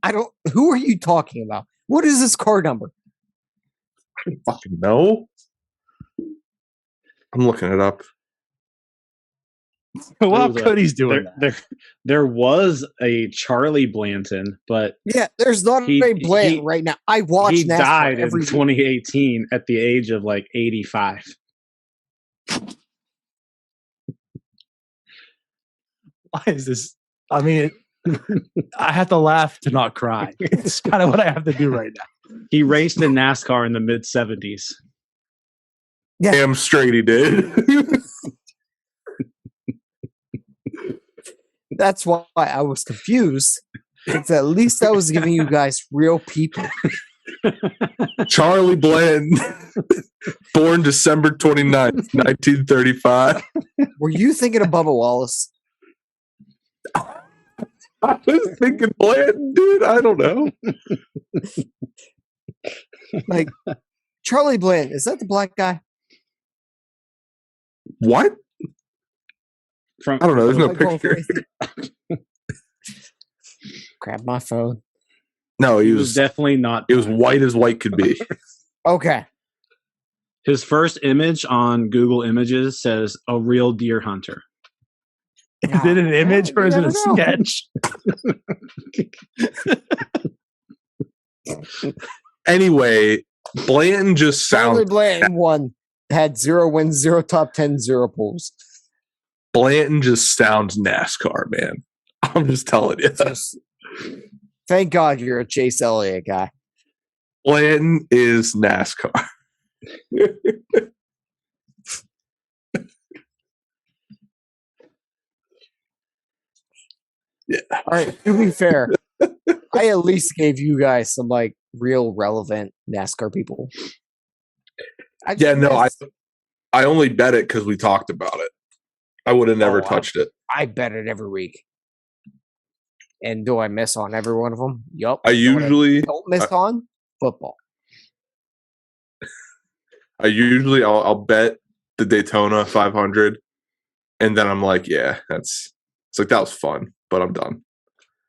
[SPEAKER 5] Who are you talking about? What is this car number?
[SPEAKER 7] I don't fucking know. I'm looking it up.
[SPEAKER 4] While Cody's doing
[SPEAKER 6] there was a Charlie Blanton, but
[SPEAKER 5] yeah, there's not a Blanton right now. I watched.
[SPEAKER 6] He
[SPEAKER 5] NASCAR
[SPEAKER 6] died in
[SPEAKER 5] every
[SPEAKER 6] 2018 at the age of like 85.
[SPEAKER 4] Why is this? I mean, I have to laugh to not cry. It's kind of what I have to do right now.
[SPEAKER 6] He raced in NASCAR in the mid 70s.
[SPEAKER 5] Yeah.
[SPEAKER 7] Damn straight he did.
[SPEAKER 5] That's why I was confused. Because at least I was giving you guys real people.
[SPEAKER 7] Charlie Blanton, born December 29th, 1935.
[SPEAKER 5] Were you thinking of Bubba Wallace?
[SPEAKER 7] I was thinking Blanton, dude. I don't know.
[SPEAKER 5] Like, Charlie Blanton, is that the black guy?
[SPEAKER 7] What? I don't know. There's no picture.
[SPEAKER 5] Grab my phone.
[SPEAKER 7] No,
[SPEAKER 6] he was definitely not.
[SPEAKER 7] He was white as white could be.
[SPEAKER 5] Okay.
[SPEAKER 6] His first image on Google Images says a real deer hunter.
[SPEAKER 4] Is it an image or is it a sketch?
[SPEAKER 7] Anyway, Blanton just
[SPEAKER 5] Charlie
[SPEAKER 7] sounds.
[SPEAKER 5] Blanton had 0 wins, 0 top 10, 0 pulls.
[SPEAKER 7] Blanton just sounds NASCAR, man. I'm just telling you.
[SPEAKER 5] Thank God you're a Chase Elliott guy.
[SPEAKER 7] Blanton is NASCAR. Yeah.
[SPEAKER 5] All right. To be fair, I at least gave you guys some like real relevant NASCAR people.
[SPEAKER 7] I only bet it because we talked about it. I would have never touched it.
[SPEAKER 5] I bet it every week. And do I miss on every one of them? Yup.
[SPEAKER 7] I usually
[SPEAKER 5] don't miss on football.
[SPEAKER 7] I'll bet the Daytona 500, and then I'm like, yeah, it's like that was fun, but I'm done.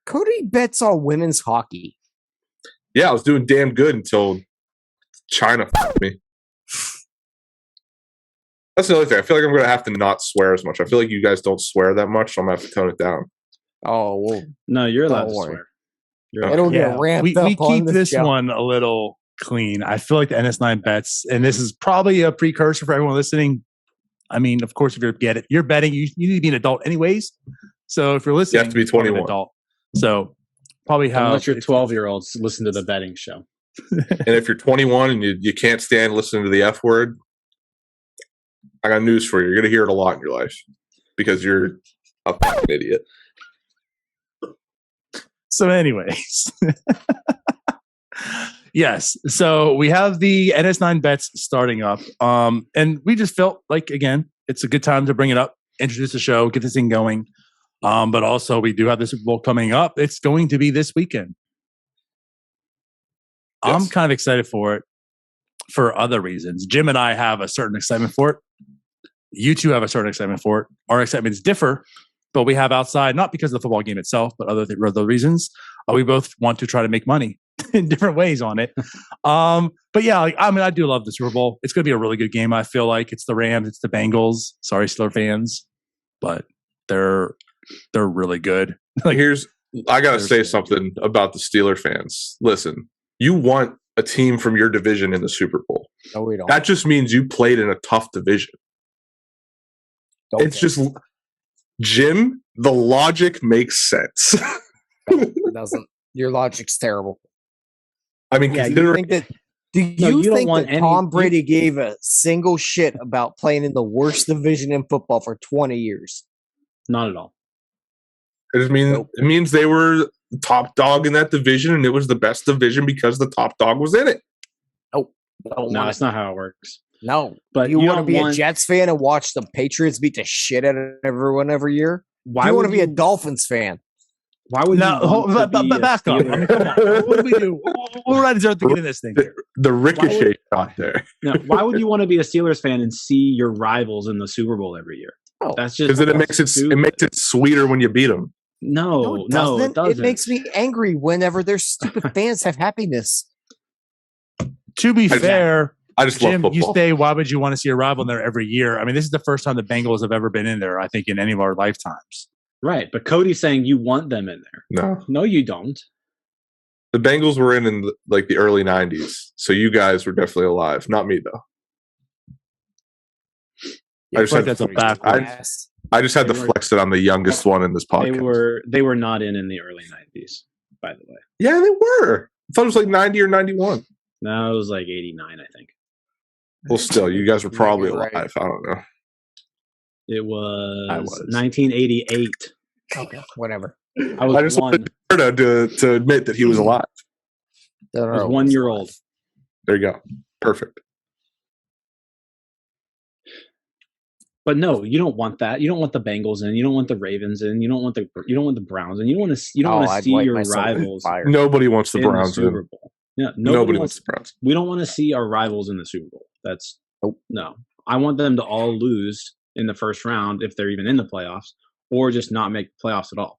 [SPEAKER 5] Cody bets on women's hockey.
[SPEAKER 7] Yeah, I was doing damn good until China f***ed me. That's the other thing. I feel like I'm going to have to not swear as much. I feel like you guys don't swear that much, so I'm going to have to tone it down.
[SPEAKER 5] Oh, well.
[SPEAKER 6] No, you're allowed to swear.
[SPEAKER 5] It'll get ramped up
[SPEAKER 4] we
[SPEAKER 5] on
[SPEAKER 4] keep
[SPEAKER 5] the
[SPEAKER 4] this
[SPEAKER 5] show.
[SPEAKER 4] one a little clean. I feel like the NS9 bets, and this is probably a precursor for everyone listening. I mean, of course, if you're betting, you need to be an adult anyways. So if you're listening,
[SPEAKER 7] You have to be
[SPEAKER 4] you're an
[SPEAKER 7] 21.
[SPEAKER 4] adult. So probably
[SPEAKER 6] Don't
[SPEAKER 4] how
[SPEAKER 6] let your 12-year-olds listen to the betting show.
[SPEAKER 7] And if you're 21 and you can't stand listening to the F word, I got news for you. You're going to hear it a lot in your life because you're a fucking idiot.
[SPEAKER 4] So, anyways, yes. So we have the NS9 bets starting up, and we just felt like again, it's a good time to bring it up, introduce the show, get this thing going. But also, we do have the Super Bowl coming up. It's going to be this weekend.
[SPEAKER 7] Yes.
[SPEAKER 4] I'm kind of excited for it for other reasons. Jim and I have a certain excitement for it. You two have a certain excitement for it. Our excitements differ, but we have outside, not because of the football game itself, but other reasons. We both want to try to make money in different ways on it. But yeah, I do love the Super Bowl. It's going to be a really good game. I feel like it's the Rams, it's the Bengals. Sorry, Steelers fans, but they're really good.
[SPEAKER 7] I got to say something about the Steeler fans. Listen, you want a team from your division in the Super Bowl.
[SPEAKER 5] No, we don't.
[SPEAKER 7] That just means you played in a tough division. It's just, Jim, the logic makes sense.
[SPEAKER 5] It doesn't. Your logic's terrible.
[SPEAKER 7] I mean,
[SPEAKER 5] Yeah,
[SPEAKER 7] considering
[SPEAKER 5] you think that? Do you
[SPEAKER 6] don't
[SPEAKER 5] think
[SPEAKER 6] want
[SPEAKER 5] that
[SPEAKER 6] any-
[SPEAKER 5] Tom Brady gave a single shit about playing in the worst division in football for 20 years?
[SPEAKER 6] Not at all.
[SPEAKER 7] it means they were top dog in that division, and it was the best division because the top dog was in it.
[SPEAKER 6] No, that's not how it works.
[SPEAKER 5] No,
[SPEAKER 6] But
[SPEAKER 5] you want to
[SPEAKER 6] don't
[SPEAKER 5] be
[SPEAKER 6] want-
[SPEAKER 5] a Jets fan and watch the Patriots beat the shit out of everyone every year?
[SPEAKER 6] Why
[SPEAKER 5] you
[SPEAKER 6] would
[SPEAKER 5] want to be a Dolphins fan?
[SPEAKER 6] Why would
[SPEAKER 4] Now,
[SPEAKER 6] you want to be a
[SPEAKER 4] back up. I
[SPEAKER 6] Steeler?
[SPEAKER 4] mean, come on. What do we do? We're right at the beginning of this thing.
[SPEAKER 7] The ricochet shot there.
[SPEAKER 6] No, why would you want to be a Steelers fan and see your rivals in the Super Bowl every year?
[SPEAKER 5] Oh,
[SPEAKER 6] That's just
[SPEAKER 7] Because it makes it sweeter when you beat them.
[SPEAKER 6] No,
[SPEAKER 5] it
[SPEAKER 6] it doesn't.
[SPEAKER 5] It makes me angry whenever their stupid fans have happiness.
[SPEAKER 4] To be
[SPEAKER 7] Exactly.
[SPEAKER 4] fair,
[SPEAKER 7] I just love
[SPEAKER 4] Jim,
[SPEAKER 7] football.
[SPEAKER 4] you say, why would you want to see a rival in there every year? I mean, this is the first time the Bengals have ever been in there, I think, in any of our lifetimes.
[SPEAKER 6] Right, but Cody's saying you want them in there.
[SPEAKER 7] No,
[SPEAKER 6] No, you don't.
[SPEAKER 7] the Bengals were in the early '90s, so you guys were definitely alive. Not me though. I just
[SPEAKER 4] But
[SPEAKER 7] had
[SPEAKER 4] that's
[SPEAKER 7] to
[SPEAKER 4] a backwards.
[SPEAKER 5] Yes.
[SPEAKER 7] I just had to
[SPEAKER 6] They were-
[SPEAKER 7] flex that I'm the youngest one in this podcast.
[SPEAKER 6] They were not in the early 90s, by the way.
[SPEAKER 7] Yeah, they were. I thought it was like 90 or 91.
[SPEAKER 6] No, it was like 89, I think.
[SPEAKER 7] Well, still, you guys were probably
[SPEAKER 5] You're right.
[SPEAKER 7] alive. I don't know.
[SPEAKER 6] It was,
[SPEAKER 4] I was.
[SPEAKER 6] 1988.
[SPEAKER 5] Okay, whatever.
[SPEAKER 6] I was
[SPEAKER 7] I just
[SPEAKER 6] one.
[SPEAKER 7] wanted Roberto to admit that he was alive.
[SPEAKER 6] I was 1 year old.
[SPEAKER 7] There you go. Perfect.
[SPEAKER 6] But no, you don't want that. You don't want the Bengals in. You don't want the Ravens in. You don't want the Browns in. You don't want to
[SPEAKER 5] I'd
[SPEAKER 6] see
[SPEAKER 5] light
[SPEAKER 6] your
[SPEAKER 5] myself on
[SPEAKER 6] rivals
[SPEAKER 5] fire.
[SPEAKER 7] Nobody wants the
[SPEAKER 6] in the
[SPEAKER 7] Browns in.
[SPEAKER 6] Super Bowl. Yeah,
[SPEAKER 7] Nobody wants the Browns.
[SPEAKER 6] We don't want to see our rivals in the Super Bowl. That's no. I want them to all lose in the first round if they're even in the playoffs, or just not make the playoffs at all.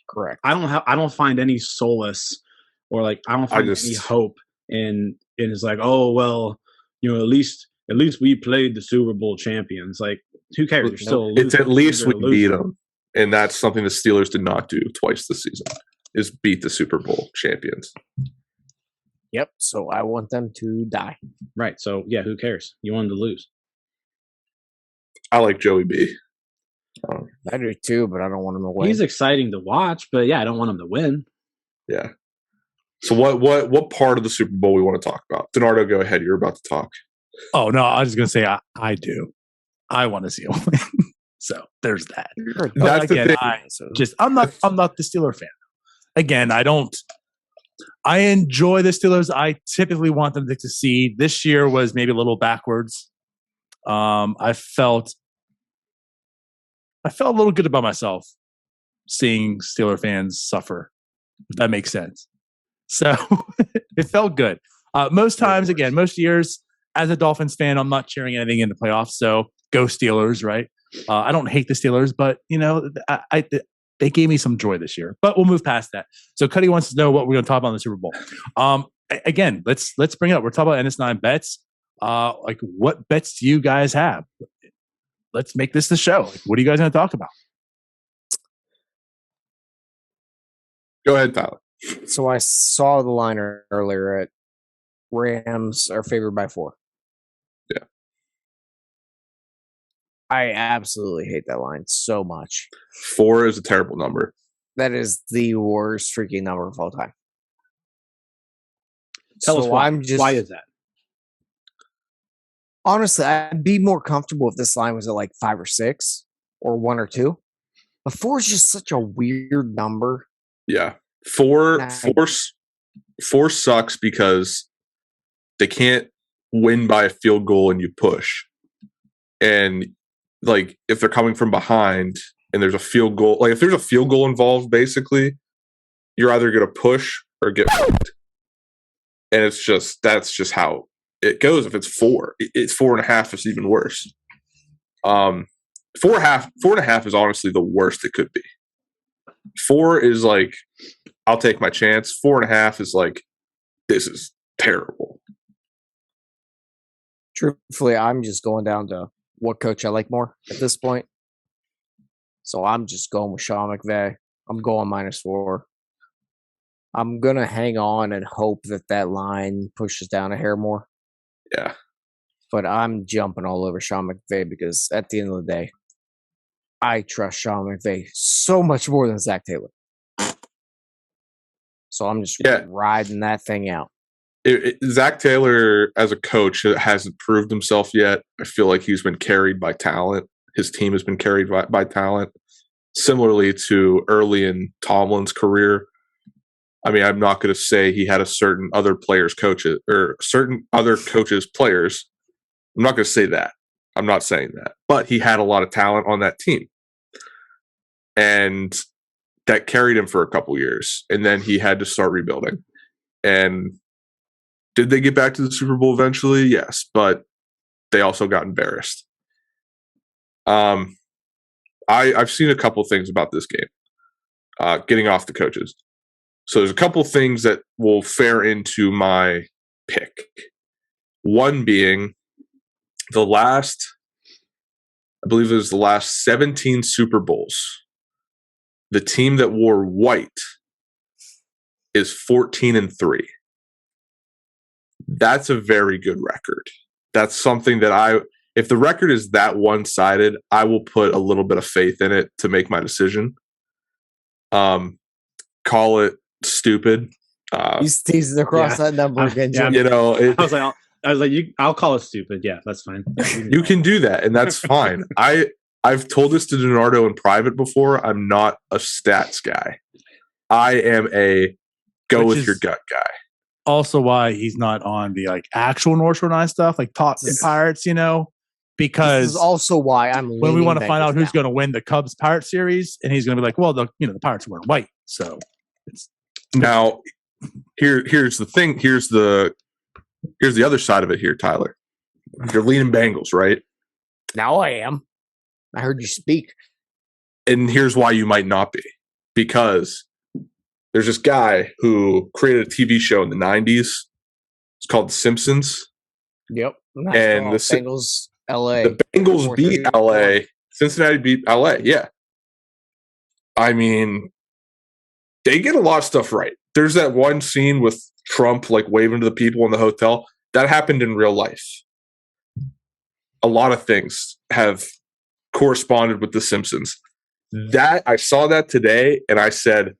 [SPEAKER 5] Correct.
[SPEAKER 6] I don't find any solace or like I don't find any hope in it's like, oh well, you know, at least we played the Super Bowl champions. Like, who cares? You're still a loser.
[SPEAKER 7] It's at least we
[SPEAKER 6] You're a
[SPEAKER 7] beat
[SPEAKER 6] loser.
[SPEAKER 7] them, and that's something the Steelers did not do twice this season. Is beat the Super Bowl champions.
[SPEAKER 5] Yep. So I want them to die.
[SPEAKER 6] Right. So yeah, who cares? You want them to lose.
[SPEAKER 7] I like Joey B.
[SPEAKER 5] I do too, but I don't want them to win.
[SPEAKER 6] He's exciting to watch, but yeah, I don't want him to win.
[SPEAKER 7] Yeah. So what part of the Super Bowl we want to talk about? Donardo, go ahead. You're about to talk.
[SPEAKER 4] Oh, no, I was just going to say I do. I want to see him win. So there's that. But
[SPEAKER 7] That's the
[SPEAKER 4] again,
[SPEAKER 7] thing.
[SPEAKER 4] I'm not the Steeler fan. Again, I enjoy the Steelers. I typically want them to succeed. This year was maybe a little backwards. I felt a little good about myself seeing Steeler fans suffer, if that makes sense. So it felt good. Most times, again, most years, as a Dolphins fan, I'm not cheering anything in the playoffs. So go Steelers, right? I don't hate the Steelers, but you know, they gave me some joy this year. But we'll move past that. So Cuddy wants to know what we're going to talk about in the Super Bowl. Again, let's bring it up. We're talking about NS9 bets. Like, what bets do you guys have? Let's make this the show. Like, what are you guys going to talk about?
[SPEAKER 7] Go ahead, Tyler.
[SPEAKER 5] So I saw the line earlier at Rams are favored by 4.
[SPEAKER 7] Yeah.
[SPEAKER 5] I absolutely hate that line so much.
[SPEAKER 7] 4 is a terrible number.
[SPEAKER 5] That is the worst freaking number of all time.
[SPEAKER 6] Tell us why.
[SPEAKER 5] I'm just,
[SPEAKER 6] why is that?
[SPEAKER 5] honestly, I'd be more comfortable if this line was at like 5 or 6 or 1 or 2. But 4 is just such a weird number.
[SPEAKER 7] Yeah. 4
[SPEAKER 5] Nah.
[SPEAKER 7] 4 sucks because they can't win by a field goal and you push. And like if they're coming from behind and there's a field goal, like if there's a field goal involved, basically, you're either going to push or get fucked. And that's just how it goes. If it's 4, it's 4.5 is even worse. 4.5 is honestly the worst it could be. 4 is like, I'll take my chance. 4.5 is like, this is terrible.
[SPEAKER 5] Truthfully, I'm just going down to what coach I like more at this point. So I'm just going with Sean McVay. I'm going -4. I'm going to hang on and hope that line pushes down a hair more.
[SPEAKER 7] Yeah.
[SPEAKER 5] But I'm jumping all over Sean McVay because at the end of the day, I trust Sean McVay so much more than Zach Taylor. So I'm just riding that thing out.
[SPEAKER 7] Zach Taylor, as a coach, hasn't proved himself yet. I feel like he's been carried by talent. His team has been carried by talent. Similarly to early in Tomlin's career. I mean, I'm not going to say he had a certain other players' coaches or certain other coaches' players. I'm not going to say that. I'm not saying that. But he had a lot of talent on that team. And that carried him for a couple years. And then he had to start rebuilding. And did they get back to the Super Bowl eventually? Yes. But they also got embarrassed. I've seen a couple things about this game. Getting off the coaches. So there's a couple things that will fare into my pick. One being I believe it was the last 17 Super Bowls. The team that wore white is 14-3. That's a very good record. That's something that if the record is that one-sided, I will put a little bit of faith in it to make my decision. Call it stupid.
[SPEAKER 5] He's teasing across that number again, Jim.
[SPEAKER 7] You know,
[SPEAKER 6] I was like, I'll call it stupid. Yeah, that's fine.
[SPEAKER 7] You can do that, and that's fine. I've told this to Donardo in private before. I'm not a stats guy. I am a go with your gut guy.
[SPEAKER 4] Also, why he's not on the like actual North Shore 9 stuff, like Tots and Pirates, because
[SPEAKER 5] this is also why I'm
[SPEAKER 4] when we want to find out who's going to win the Cubs Pirate series, and he's going to be like, well, the Pirates are wearing white, so it's
[SPEAKER 7] now here's the thing. Here's the other side of it here, Tyler. You're leaning Bengals, right?
[SPEAKER 5] Now I am. I heard you speak.
[SPEAKER 7] And here's why you might not be. Because there's this guy who created a TV show in the 90s. It's called The Simpsons.
[SPEAKER 5] Yep.
[SPEAKER 7] And the
[SPEAKER 5] Bengals, LA.
[SPEAKER 7] The Bengals beat LA. Cincinnati beat LA, yeah. I mean, they get a lot of stuff right. There's that one scene with Trump like waving to the people in the hotel. That happened in real life. A lot of things have corresponded with The Simpsons. That I saw that today, and I said,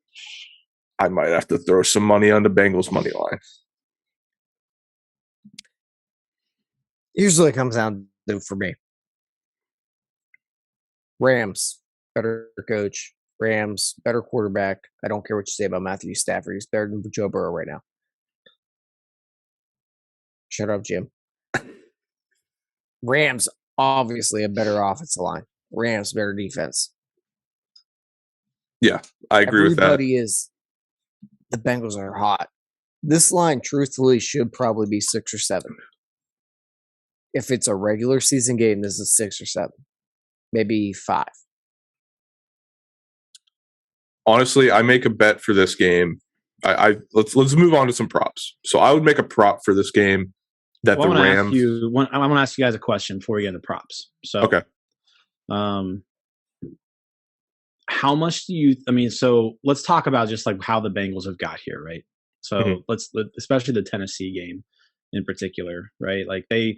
[SPEAKER 7] I might have to throw some money on the Bengals money line.
[SPEAKER 5] Usually it comes down to, for me, Rams, better coach. Rams, better quarterback. I don't care what you say about Matthew Stafford. He's better than Joe Burrow right now. Shut up, Jim. Rams, obviously a better offensive line. Rams, better defense.
[SPEAKER 7] Yeah, I agree with that.
[SPEAKER 5] Everybody is. The Bengals are hot. This line, truthfully, should probably be 6 or 7. If it's a regular season game, this is 6 or 7, maybe 5.
[SPEAKER 7] Honestly, I make a bet for this game. Let's move on to some props. So I would make a prop for this game that the Rams.
[SPEAKER 6] I'm going to ask you guys a question before we get into props. So
[SPEAKER 7] okay.
[SPEAKER 6] how much do you? I mean, so let's talk about just like how the Bengals have got here, right? So especially the Tennessee game in particular, right? Like they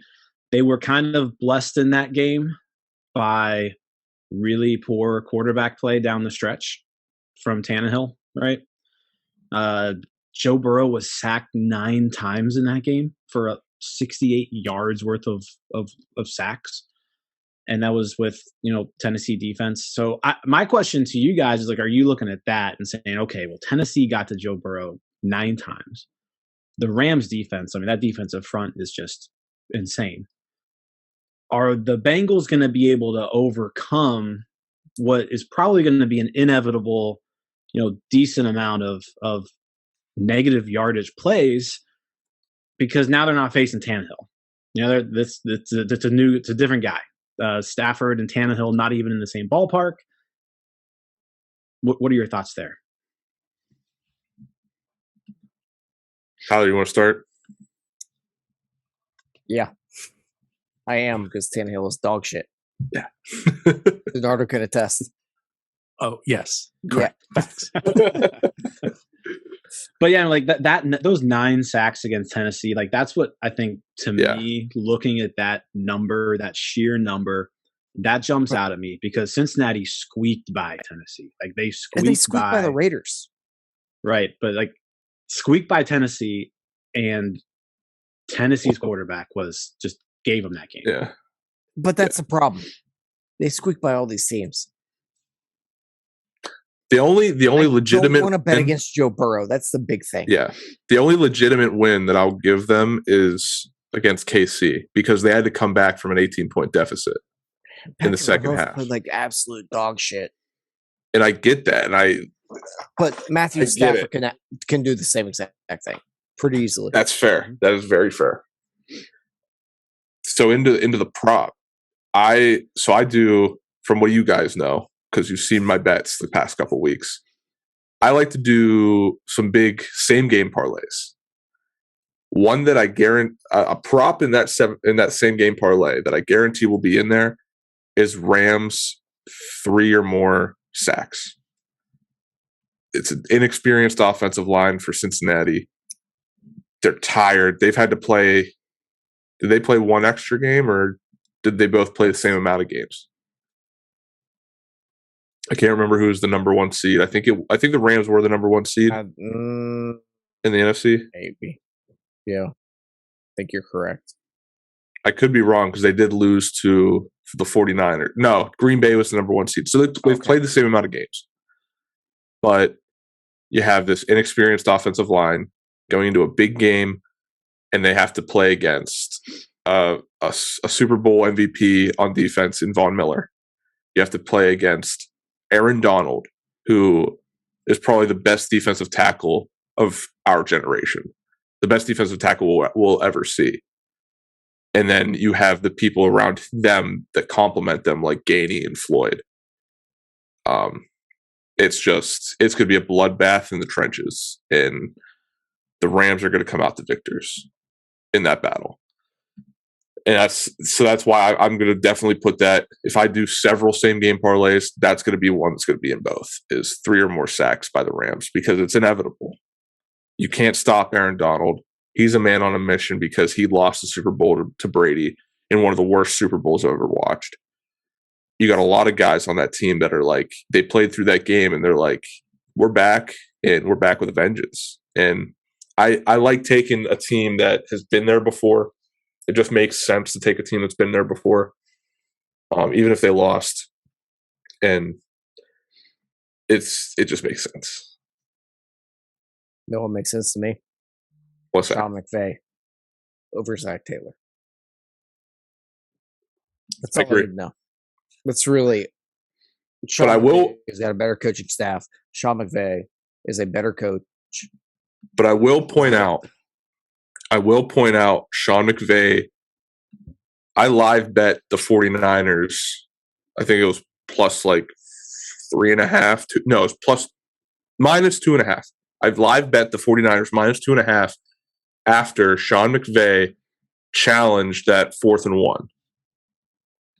[SPEAKER 6] were kind of blessed in that game by really poor quarterback play down the stretch from Tannehill, right? Joe Burrow was sacked 9 times in that game for 68 yards worth of sacks. And that was with, Tennessee defense. So my question to you guys is like, are you looking at that and saying, okay, well, Tennessee got to Joe Burrow 9 times. The Rams defense, I mean, that defensive front is just insane. Are the Bengals going to be able to overcome what is probably going to be an inevitable, decent amount of negative yardage plays, because now they're not facing Tannehill. It's a different guy. Stafford and Tannehill not even in the same ballpark. What are your thoughts there?
[SPEAKER 7] Tyler, you want to start?
[SPEAKER 5] Yeah, I am, because Tannehill is dog shit.
[SPEAKER 7] Yeah.
[SPEAKER 5] Bernardo can attest.
[SPEAKER 4] Oh, yes. Correct.
[SPEAKER 5] Yeah.
[SPEAKER 6] But yeah, like those 9 sacks against Tennessee, like that's what I think to me, looking at that number, that sheer number, that jumps out at me, because Cincinnati squeaked by Tennessee. Like they squeaked
[SPEAKER 5] by the Raiders.
[SPEAKER 6] Right. But like squeaked by Tennessee, and Tennessee's quarterback just gave them that game.
[SPEAKER 7] Yeah.
[SPEAKER 5] But that's the problem. They squeak by all these teams.
[SPEAKER 7] The only legitimate.
[SPEAKER 5] I want to bet against Joe Burrow. That's the big thing.
[SPEAKER 7] Yeah, the only legitimate win that I'll give them is against KC, because they had to come back from an 18-point deficit in the second half.
[SPEAKER 5] Played like absolute dog shit.
[SPEAKER 7] And I get that,
[SPEAKER 5] but Matthew Stafford can do the same exact thing pretty easily.
[SPEAKER 7] That's fair. That is very fair. So into the prop, I do, from what you guys know, because you've seen my bets the past couple weeks, I like to do some big same game parlays. One that I guarantee, a prop in that same game parlay that I guarantee will be in there, is Rams 3 or more sacks. It's an inexperienced offensive line for Cincinnati. They're tired. They've had to play. Did they play one extra game, or did they both play the same amount of games? I can't remember who was the number 1 seed. I think the Rams were the number 1 seed in the NFC.
[SPEAKER 5] Maybe. Yeah. I think you're correct.
[SPEAKER 7] I could be wrong, because they did lose to the 49ers. No, Green Bay was the number 1 seed. So they've played the same amount of games. But you have this inexperienced offensive line going into a big game, and they have to play against a Super Bowl MVP on defense in Von Miller. You have to play against Aaron Donald, who is probably the best defensive tackle of our generation, the best defensive tackle we'll ever see. And then you have the people around them that complement them, like Gainey and Floyd. It's going to be a bloodbath in the trenches, and the Rams are going to come out the victors in that battle. And that's why I'm going to definitely put that. If I do several same game parlays, that's going to be one that's going to be in both, is 3 or more sacks by the Rams, because it's inevitable. You can't stop Aaron Donald. He's a man on a mission, because he lost the Super Bowl to Brady in one of the worst Super Bowls I've ever watched. You got a lot of guys on that team that are like, they played through that game and they're like, we're back, and we're back with a vengeance. And I like taking a team that has been there before. It just makes sense to take a team that's been there before, even if they lost. And it just makes sense.
[SPEAKER 5] No one makes sense to me.
[SPEAKER 7] What's that?
[SPEAKER 5] Sean McVay over Zach Taylor. That's all I need to know. That's really. Sean McVay has got a better coaching staff. Sean McVay is a better coach.
[SPEAKER 7] But I will point out, Sean McVay, I live bet the 49ers. I think it was plus like 3.5. No, it was plus minus 2.5. I've live bet the 49ers minus 2.5 after Sean McVay challenged that 4th and 1,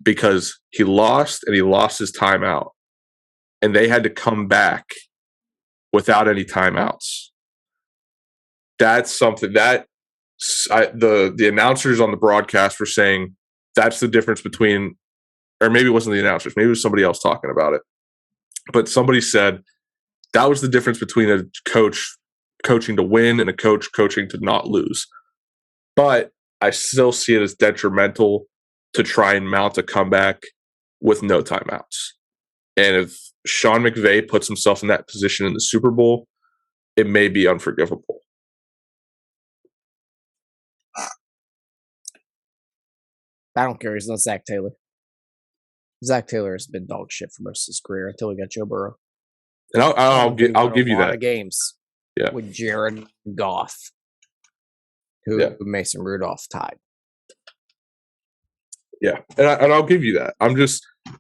[SPEAKER 7] because he lost his timeout. and they had to come back without any timeouts. That's something that the announcers on the broadcast were saying that's the difference between, or maybe it wasn't the announcers, maybe it was somebody else talking about it. But somebody said that was the difference between a coach coaching to win and a coach coaching to not lose. But I still see it as detrimental to try and mount a comeback with no timeouts. And if Sean McVay puts himself in that position in the Super Bowl, it may be unforgivable.
[SPEAKER 5] I don't care. He's not Zach Taylor. Zach Taylor has been dog shit for most of his career until he got Joe Burrow.
[SPEAKER 7] And I'll give you that.
[SPEAKER 5] Games with Jared Goff, who Mason Rudolph tied.
[SPEAKER 7] Yeah, and I'll give you that.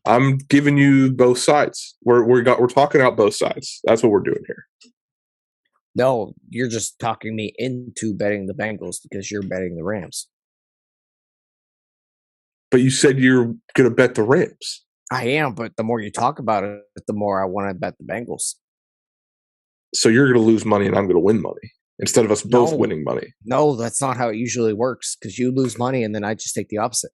[SPEAKER 7] I'm giving you both sides. We're talking out both sides. That's what we're doing here.
[SPEAKER 5] No, you're just talking me into betting the Bengals because you're betting the Rams.
[SPEAKER 7] But you said you're going to bet the Rams.
[SPEAKER 5] I am, but the more you talk about it, the more I want to bet the Bengals.
[SPEAKER 7] So you're going to lose money and I'm going to win money instead of us both winning money.
[SPEAKER 5] No, that's not how it usually works because you lose money and then I just take the opposite.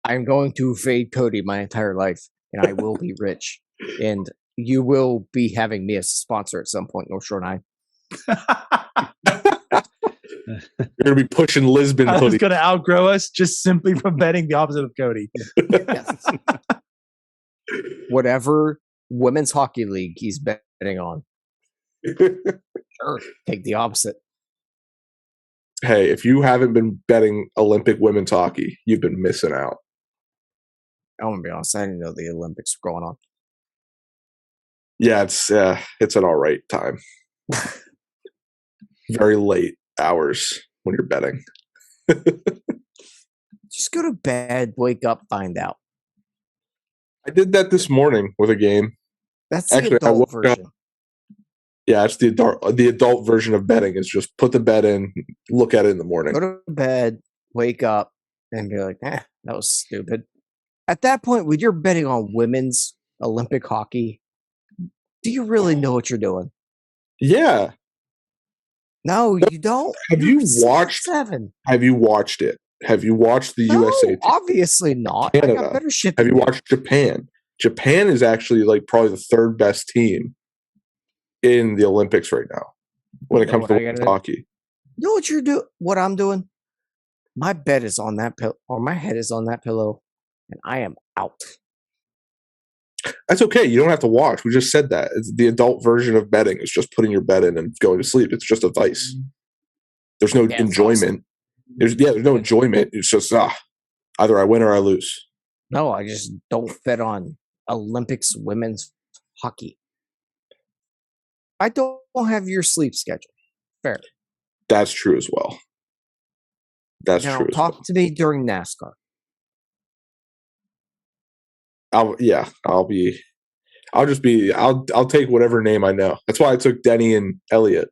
[SPEAKER 5] I'm going to fade Cody my entire life and I will be rich. And you will be having me as a sponsor at some point, North Shore 9.
[SPEAKER 7] You're going to be pushing Lisbon.
[SPEAKER 4] I was going to outgrow us just simply from betting the opposite of Cody.
[SPEAKER 5] Whatever women's hockey league he's betting on. Sure, take the opposite.
[SPEAKER 7] Hey, if you haven't been betting Olympic women's hockey, you've been missing out.
[SPEAKER 5] I'm going to be honest, I didn't know the Olympics were going on.
[SPEAKER 7] Yeah, it's an all right time. Very late hours when you're betting.
[SPEAKER 5] Just go to bed, wake up, find out.
[SPEAKER 7] I did that this morning with a game.
[SPEAKER 5] That's the adult version.
[SPEAKER 7] Yeah, it's the adult version of betting is just put the bet in, look at it in the morning.
[SPEAKER 5] Go to bed, wake up, and be like, that was stupid. At that point, when you're betting on women's Olympic hockey, do you really know what you're doing?
[SPEAKER 7] Yeah.
[SPEAKER 5] No, you don't.
[SPEAKER 7] Have you watched
[SPEAKER 5] 7?
[SPEAKER 7] Have you watched it? Have you watched the USA team?
[SPEAKER 5] Obviously not.
[SPEAKER 7] Canada.
[SPEAKER 5] I got better shit.
[SPEAKER 7] Have you watched Japan? Japan is actually like probably the third best team in the Olympics right now when it comes to women's hockey.
[SPEAKER 5] You know what you're doing? What I'm doing? My bed is on that pillow, or my head is on that pillow, and I am out.
[SPEAKER 7] That's okay. You don't have to watch. We just said that. It's the adult version of betting. It's just putting your bet in and going to sleep. It's just advice. There's no enjoyment. Awesome. There's no enjoyment. It's just either I win or I lose.
[SPEAKER 5] No, I just don't bet on Olympics women's hockey. I don't have your sleep schedule. Fair.
[SPEAKER 7] That's true as well. That's
[SPEAKER 5] now,
[SPEAKER 7] true.
[SPEAKER 5] Talk to me during NASCAR.
[SPEAKER 7] I'll take whatever name I know. That's why I took Denny and Elliott.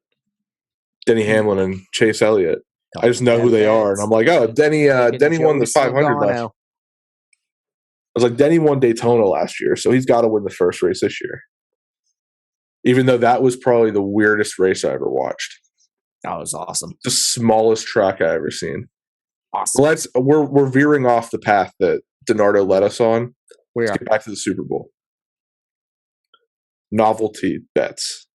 [SPEAKER 7] Denny Hamlin and Chase Elliott. I just know who they are. And I'm like, oh, Denny won the 500 last year. I was like, Denny won Daytona last year, so he's got to win the first race this year. Even though that was probably the weirdest race I ever watched.
[SPEAKER 5] That was awesome.
[SPEAKER 7] The smallest track I ever seen.
[SPEAKER 5] Awesome.
[SPEAKER 7] We're veering off the path that DiNardo led us on.
[SPEAKER 5] Let's
[SPEAKER 7] get back to the Super Bowl. Novelty bets.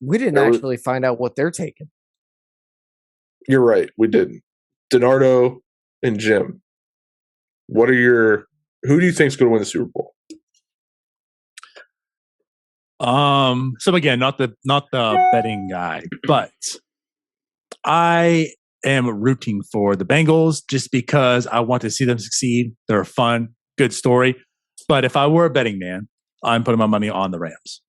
[SPEAKER 5] We didn't actually find out what they're taking.
[SPEAKER 7] You're right. We didn't. DiNardo and Jim. Who do you think is going to win the Super Bowl?
[SPEAKER 4] So again, not the betting guy, but I am rooting for the Bengals just because I want to see them succeed. They're a fun, good story. But if I were a betting man, I'm putting my money on the Rams.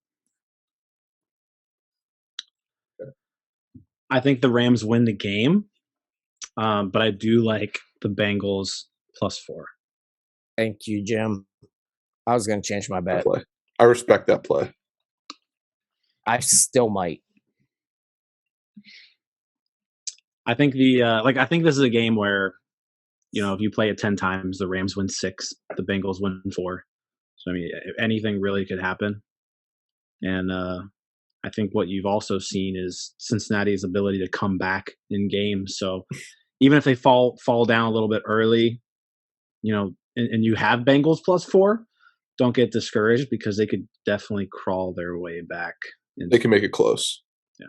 [SPEAKER 6] I think the Rams win the game, but I do like the Bengals +4.
[SPEAKER 5] Thank you, Jim. I was going to change my bet.
[SPEAKER 7] I respect that play.
[SPEAKER 5] I still might.
[SPEAKER 6] I think I think this is a game where, if you play it 10 times, the Rams win 6, the Bengals win 4. So I mean, anything really could happen. And I think what you've also seen is Cincinnati's ability to come back in games. So even if they fall down a little bit early, and you have Bengals +4, don't get discouraged because they could definitely crawl their way back.
[SPEAKER 7] They can make it close.
[SPEAKER 6] Yeah.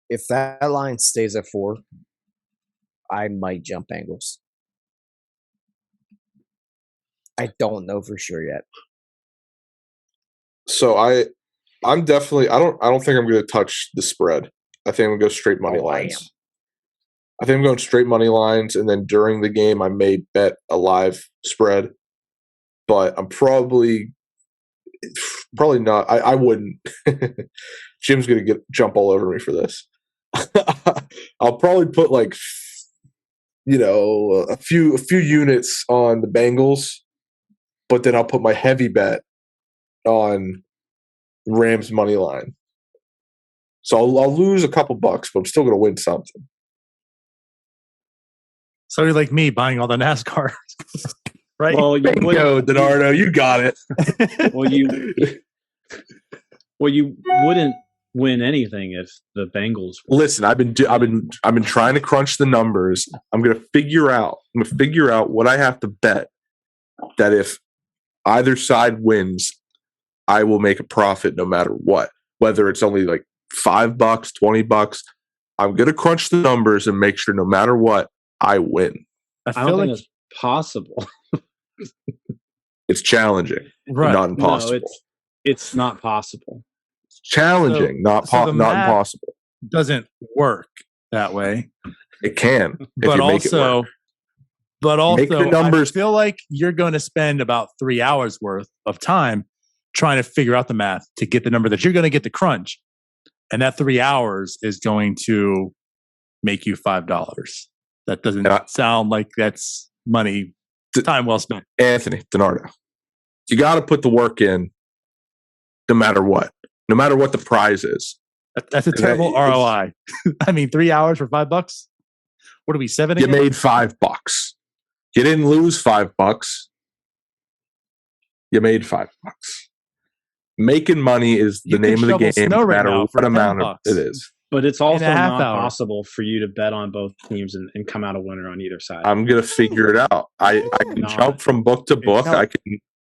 [SPEAKER 5] If that line stays at 4, I might jump Bengals. I don't know for sure yet.
[SPEAKER 7] So I'm definitely I don't think I'm going to touch the spread. I think I'm going to go straight money lines. I think I'm going straight money lines, and then during the game I may bet a live spread. But I'm probably not. I wouldn't. Jim's going to jump all over me for this. I'll probably put like a few units on the Bengals, but then I'll put my heavy bet on Rams money line. So I'll lose a couple bucks, but I'm still going to win something.
[SPEAKER 4] So you're like me buying all the NASCAR, right?
[SPEAKER 6] Well,
[SPEAKER 7] Bingo, Donardo, you got it.
[SPEAKER 6] you wouldn't win anything if the Bengals.
[SPEAKER 7] Listen, I've been trying to crunch the numbers. I'm going to figure out what I have to bet that if either side wins, I will make a profit no matter what. Whether it's only like $5, $20, I'm going to crunch the numbers and make sure no matter what, I win.
[SPEAKER 6] I don't think it's possible.
[SPEAKER 7] It's challenging,
[SPEAKER 4] right?
[SPEAKER 7] Not impossible.
[SPEAKER 6] No, it's not possible.
[SPEAKER 7] It's challenging, not impossible.
[SPEAKER 4] Doesn't work that way.
[SPEAKER 7] It can,
[SPEAKER 4] but also,
[SPEAKER 7] make the numbers.
[SPEAKER 4] I feel like you're going to spend about 3 hours worth of time trying to figure out the math to get the number that you're going to get to crunch, and that 3 hours is going to make you $5. That doesn't sound like that's money. Time well spent.
[SPEAKER 7] Anthony Donardo, you got to put the work in, no matter what the prize is.
[SPEAKER 4] That's a terrible ROI. I mean, 3 hours for $5. What are we, 7?
[SPEAKER 7] You made $5. You didn't lose $5. You made $5. Making money is the name of the game, no matter what amount it is.
[SPEAKER 6] But it's also not possible for you to bet on both teams and come out a winner on either side.
[SPEAKER 7] I'm going to figure it out. I can jump from book to book.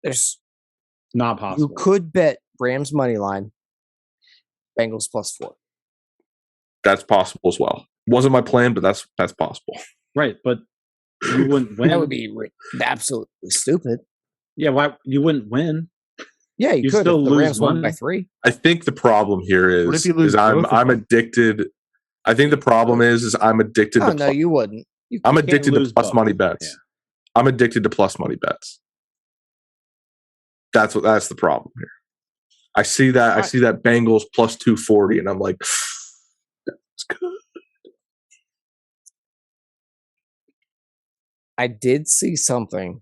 [SPEAKER 5] There's
[SPEAKER 6] not possible.
[SPEAKER 5] You could bet Rams money line, Bengals +4.
[SPEAKER 7] That's possible as well. Wasn't my plan, but that's possible.
[SPEAKER 6] Right, but you wouldn't win.
[SPEAKER 5] That would be absolutely stupid.
[SPEAKER 6] Yeah, why you wouldn't win?
[SPEAKER 5] Yeah, you could
[SPEAKER 6] still
[SPEAKER 5] if the
[SPEAKER 6] lose
[SPEAKER 5] Rams won by 3.
[SPEAKER 7] I think the problem here is I'm addicted. I think the problem is I'm addicted to
[SPEAKER 5] no, you wouldn't.
[SPEAKER 7] I'm addicted to plus money bets. Yeah. I'm addicted to plus money bets. That's the problem here. I see that Bengals plus 240 and I'm like, that's good.
[SPEAKER 5] I did see something.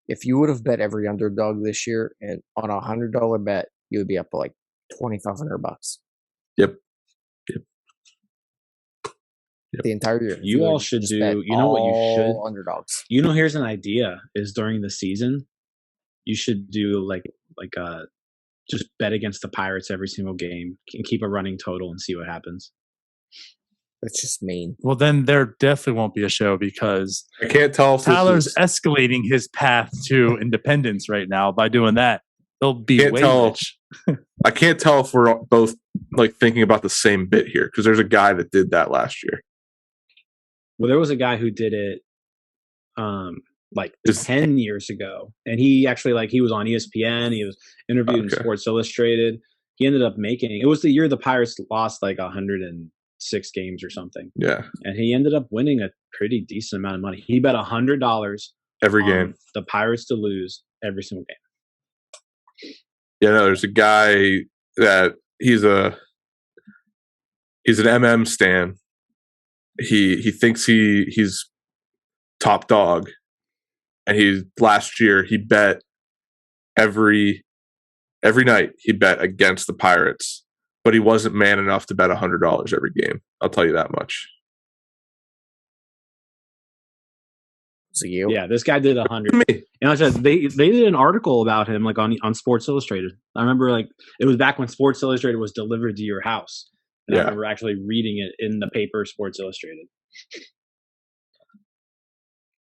[SPEAKER 5] If you would have bet every underdog this year and on a $100 bet, you would be up to like $2,500.
[SPEAKER 7] Yep.
[SPEAKER 5] The entire year.
[SPEAKER 6] You all should do. You know what you should
[SPEAKER 5] underdogs.
[SPEAKER 6] Here's an idea: is during the season, you should do just bet against the Pirates every single game and keep a running total and see what happens.
[SPEAKER 5] That's just mean.
[SPEAKER 4] Well, then there definitely won't be a show because
[SPEAKER 7] I can't tell if
[SPEAKER 4] Tyler's escalating his path to independence right now by doing that. They'll be way rich.
[SPEAKER 7] I can't tell if we're both like thinking about the same bit here because there's a guy that did that last year.
[SPEAKER 6] Well, there was a guy who did it 10 years ago, and he actually he was on ESPN. He was interviewed in Sports Illustrated. He ended up it was the year the Pirates lost 106 games or something.
[SPEAKER 7] Yeah.
[SPEAKER 6] And he ended up winning a pretty decent amount of money. He bet $100
[SPEAKER 7] every game.
[SPEAKER 6] The Pirates to lose every single game.
[SPEAKER 7] Yeah, no, there's a guy that he's an MM stan. He thinks he's top dog. And last year he bet every night he bet against the Pirates. But he wasn't man enough to bet $100 every game. I'll tell you that much.
[SPEAKER 5] So you?
[SPEAKER 6] Yeah, this guy did 100.
[SPEAKER 7] Me.
[SPEAKER 6] And I said they did an article about him like on Sports Illustrated. I remember like it was back when Sports Illustrated was delivered to your house, and I
[SPEAKER 7] Yeah.
[SPEAKER 6] remember actually reading it in the paper Sports Illustrated.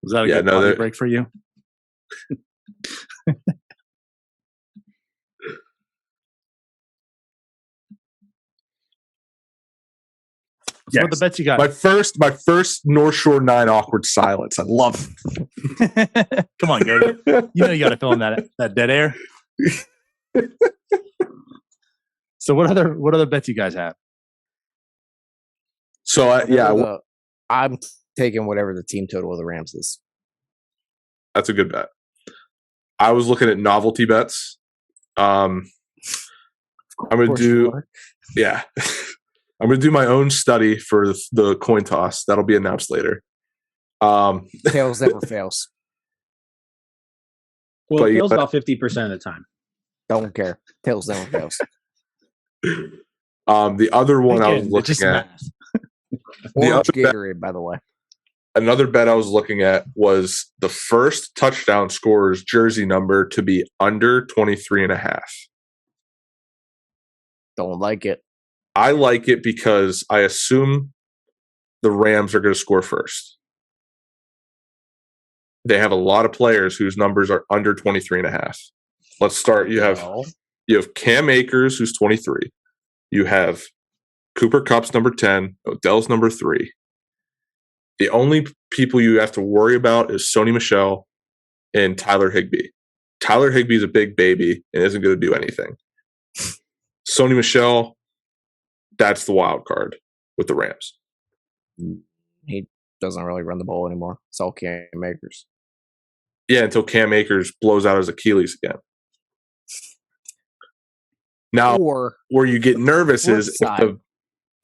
[SPEAKER 4] Was that a
[SPEAKER 7] Yeah,
[SPEAKER 4] good
[SPEAKER 7] no,
[SPEAKER 4] potty
[SPEAKER 7] they're-
[SPEAKER 4] break for you? So what the
[SPEAKER 7] Yes.
[SPEAKER 4] bets you got?
[SPEAKER 7] My first North Shore 9 awkward silence. I love it.
[SPEAKER 4] Come on, Goody. You know you got to fill in that dead air. So what other bets you guys have?
[SPEAKER 7] So
[SPEAKER 5] I'm taking whatever the team total of the Rams is.
[SPEAKER 7] that's a good bet. I was looking at novelty bets. I'm gonna do yeah. I'm gonna do my own study for the coin toss. That'll be announced later.
[SPEAKER 5] Tails never fails.
[SPEAKER 6] Well,
[SPEAKER 7] But
[SPEAKER 6] it
[SPEAKER 7] you
[SPEAKER 6] feels
[SPEAKER 7] gotta-
[SPEAKER 6] about 50% of the time.
[SPEAKER 5] Don't care. Tails never fails.
[SPEAKER 7] The other one I was
[SPEAKER 4] Again, it's
[SPEAKER 7] looking
[SPEAKER 4] just
[SPEAKER 7] at,
[SPEAKER 4] math.
[SPEAKER 5] Orange
[SPEAKER 7] other bet-
[SPEAKER 5] Gatorade, by the way.
[SPEAKER 7] another bet I was looking at was the first touchdown scorer's jersey number to be under 23.5.
[SPEAKER 5] Don't like it.
[SPEAKER 7] I like it because I assume the Rams are going to score first. They have a lot of players whose numbers are under 23.5. Let's start. You have Cam Akers, who's 23. You have Cooper Kupp's number 10, Odell's number 3. The only people you have to worry about is Sony Michel and Tyler Higbee. Tyler Higbee is a big baby and isn't going to do anything. Sony Michel, that's the wild card with the Rams.
[SPEAKER 5] He doesn't really run the ball anymore. It's all Cam Akers.
[SPEAKER 7] Yeah, until Cam Akers blows out his Achilles again. Now,
[SPEAKER 5] Or
[SPEAKER 7] where you get nervous
[SPEAKER 5] flip
[SPEAKER 7] is if
[SPEAKER 5] side.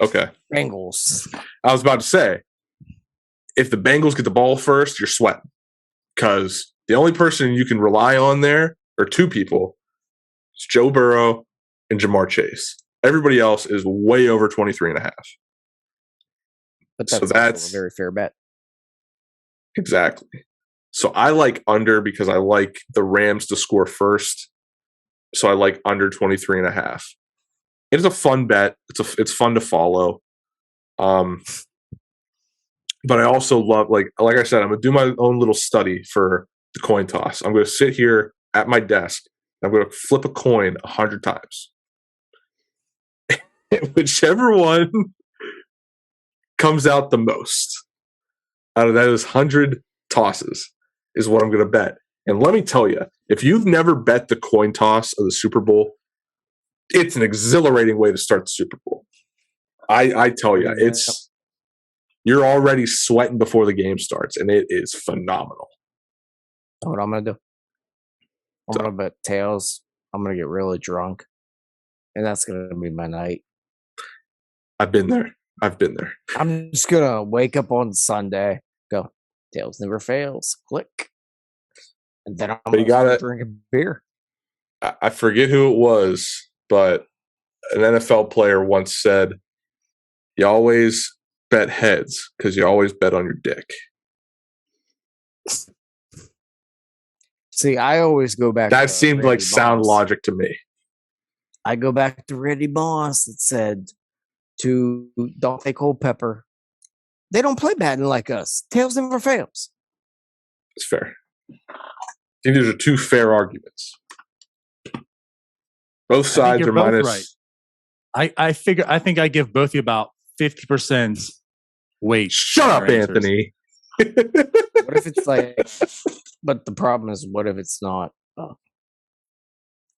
[SPEAKER 7] okay.
[SPEAKER 5] Bengals.
[SPEAKER 7] I was about to say, if the Bengals get the ball first, you're sweating. Because the only person you can rely on there are two people. It's Joe Burrow and Jamar Chase. Everybody else is way over 23.5.
[SPEAKER 5] But
[SPEAKER 7] So
[SPEAKER 5] that's,
[SPEAKER 7] that's-
[SPEAKER 5] also a very fair bet.
[SPEAKER 7] Exactly. So I like under because I like the Rams to score first. So I like under 23.5. It is a fun bet. It's fun to follow. But I also love like I said, I'm gonna do my own little study for the coin toss. I'm gonna sit here at my desk. I'm gonna flip a coin 100 times. Whichever one comes out the most out of those 100 tosses is what I'm gonna bet. And let me tell you, if you've never bet the coin toss of the Super Bowl, it's an exhilarating way to start the Super Bowl. I tell you, you're already sweating before the game starts, and it is phenomenal.
[SPEAKER 5] Know what I'm gonna do? I'm gonna bet tails. I'm gonna get really drunk, and that's gonna be my night.
[SPEAKER 7] I've been there.
[SPEAKER 5] I'm just gonna wake up on Sunday, go tails never fails, click, and then I'm
[SPEAKER 7] But you
[SPEAKER 5] gonna
[SPEAKER 7] gotta-
[SPEAKER 5] drink a beer.
[SPEAKER 7] I forget who it was, but an NFL player once said, "You always bet heads because you always bet on your dick."
[SPEAKER 5] See, I always go back.
[SPEAKER 7] That
[SPEAKER 5] to
[SPEAKER 7] seemed
[SPEAKER 5] Randy
[SPEAKER 7] like sound
[SPEAKER 5] Moss.
[SPEAKER 7] logic to me.
[SPEAKER 5] I go back to Randy Moss that said to Don't They Culpepper, they don't play batting like us. Tails never fails.
[SPEAKER 7] It's fair. I think these are two fair arguments. Both sides
[SPEAKER 4] you're
[SPEAKER 7] are
[SPEAKER 4] both
[SPEAKER 7] minus.
[SPEAKER 4] right. I think I give both of you about 50% weight.
[SPEAKER 7] Shut
[SPEAKER 4] on
[SPEAKER 7] up,
[SPEAKER 4] our answers.
[SPEAKER 7] Anthony.
[SPEAKER 5] What if it's like, but the problem is, what if it's not a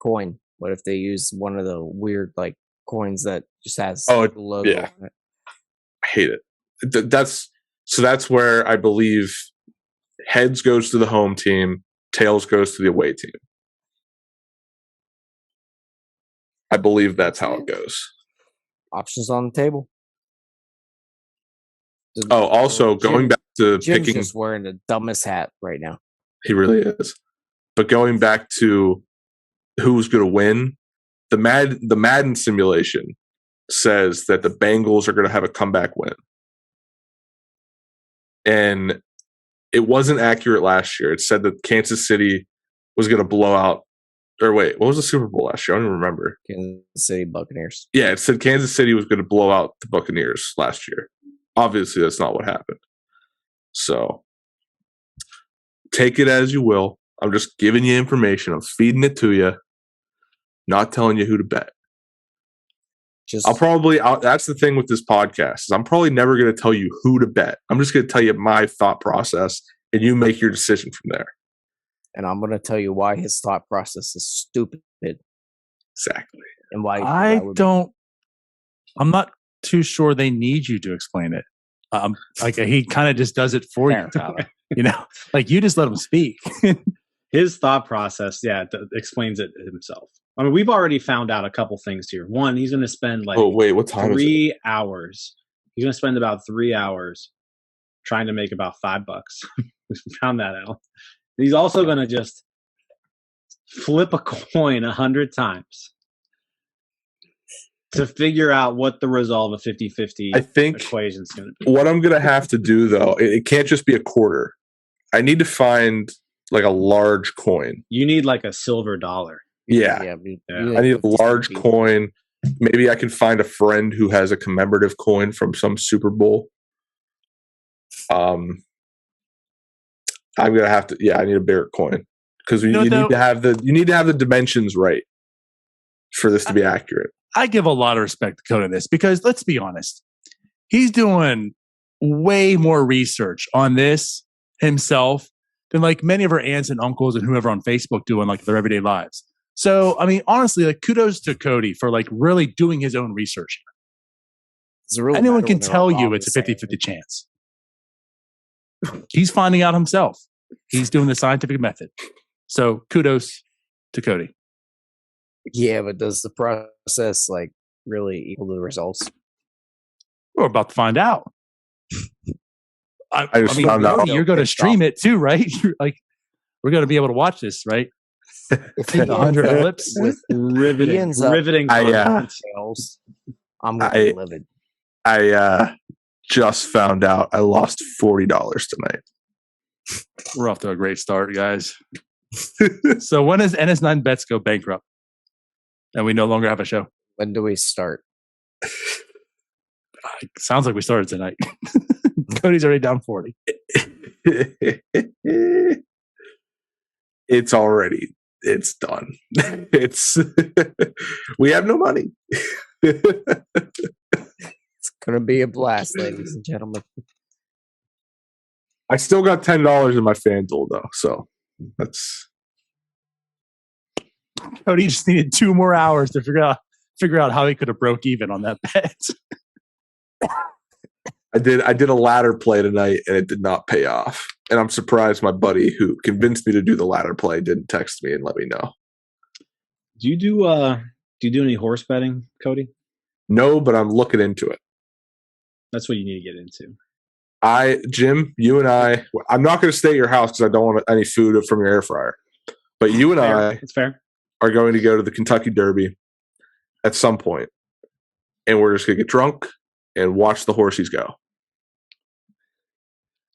[SPEAKER 5] coin? What if they use one of the weird like coins that just has
[SPEAKER 7] Oh,
[SPEAKER 5] the logo
[SPEAKER 7] yeah.
[SPEAKER 5] on it?
[SPEAKER 7] I hate it. That's where I believe heads goes to the home team, tails goes to the away team. I believe that's how it goes.
[SPEAKER 5] Options on the table.
[SPEAKER 7] Oh, also going back to
[SPEAKER 5] Jim's
[SPEAKER 7] picking,
[SPEAKER 5] just wearing the dumbest hat right now.
[SPEAKER 7] he really is. But going back to who's going to win, the Madden simulation says that the Bengals are going to have a comeback win. And it wasn't accurate last year. It said that Kansas City was going to blow out. Or wait, what was the Super Bowl last year? I don't even remember.
[SPEAKER 5] Kansas City Buccaneers.
[SPEAKER 7] Yeah, it said Kansas City was going to blow out the Buccaneers last year. Obviously, that's not what happened. So take it as you will. I'm just giving you information. I'm feeding it to you, not telling you who to bet. That's the thing with this podcast. Is I'm probably never going to tell you who to bet. I'm just going to tell you my thought process, and you make your decision from there.
[SPEAKER 5] And I'm going to tell you why his thought process is stupid.
[SPEAKER 7] Exactly.
[SPEAKER 5] And why
[SPEAKER 4] I'm not too sure they need you to explain it. Like he kind of just does it for you, Tyler. You know, like you just let him speak.
[SPEAKER 6] His thought process, explains it himself. I mean, we've already found out a couple things here. One, he's going to spend
[SPEAKER 7] what time
[SPEAKER 6] 3 hours. He's going to spend about 3 hours trying to make about $5. We found that out. He's also going to just flip a coin 100 times to figure out what the result of a 50-50 equation is going to be.
[SPEAKER 7] What I'm going to have to do, though, it can't just be a quarter. I need to find like a large coin.
[SPEAKER 6] You need like a silver dollar.
[SPEAKER 7] Yeah. I need a large coin. Maybe I can find a friend who has a commemorative coin from some Super Bowl. I'm gonna have to. Yeah, I need a bigger coin because you need to have the dimensions right for this to be accurate.
[SPEAKER 4] I give a lot of respect to Cody in this because let's be honest, he's doing way more research on this himself than like many of our aunts and uncles and whoever on Facebook do in like their everyday lives. So I mean, honestly, like kudos to Cody for like really doing his own research here. Anyone can tell you it's a 50-50 chance. He's finding out himself. He's doing the scientific method. So kudos to Cody.
[SPEAKER 5] Yeah, but does the process like really equal the results?
[SPEAKER 4] We're about to find out.
[SPEAKER 7] I just found out.
[SPEAKER 4] You're going to stream it too, right? You're like, we're going to be able to watch this, right?
[SPEAKER 5] If he
[SPEAKER 4] 100 flips
[SPEAKER 5] with
[SPEAKER 6] riveting
[SPEAKER 5] details, I'm going to be livid.
[SPEAKER 7] I just found out I lost $40 tonight.
[SPEAKER 4] We're off to a great start, guys. So when does NS9 Bets go bankrupt? And we no longer have a show.
[SPEAKER 5] When do we start?
[SPEAKER 4] Sounds like we started tonight. Cody's already down 40.
[SPEAKER 7] It's done. We have no money.
[SPEAKER 5] It's gonna be a blast, ladies and gentlemen.
[SPEAKER 7] I still got $10 in my FanDuel though, so that's.
[SPEAKER 4] Cody just needed 2 more hours to figure out how he could have broke even on that bet.
[SPEAKER 7] I did a ladder play tonight and it did not pay off. And I'm surprised my buddy who convinced me to do the ladder play didn't text me and let me know.
[SPEAKER 6] Do you do any horse betting, Cody?
[SPEAKER 7] No, but I'm looking into it.
[SPEAKER 6] That's what you need to get into.
[SPEAKER 7] Jim, you and I'm not going to stay at your house because I don't want any food from your air fryer. But you and
[SPEAKER 6] it's fair.
[SPEAKER 7] Are going to go to the Kentucky Derby at some point, and we're just going to get drunk and watch the horses go.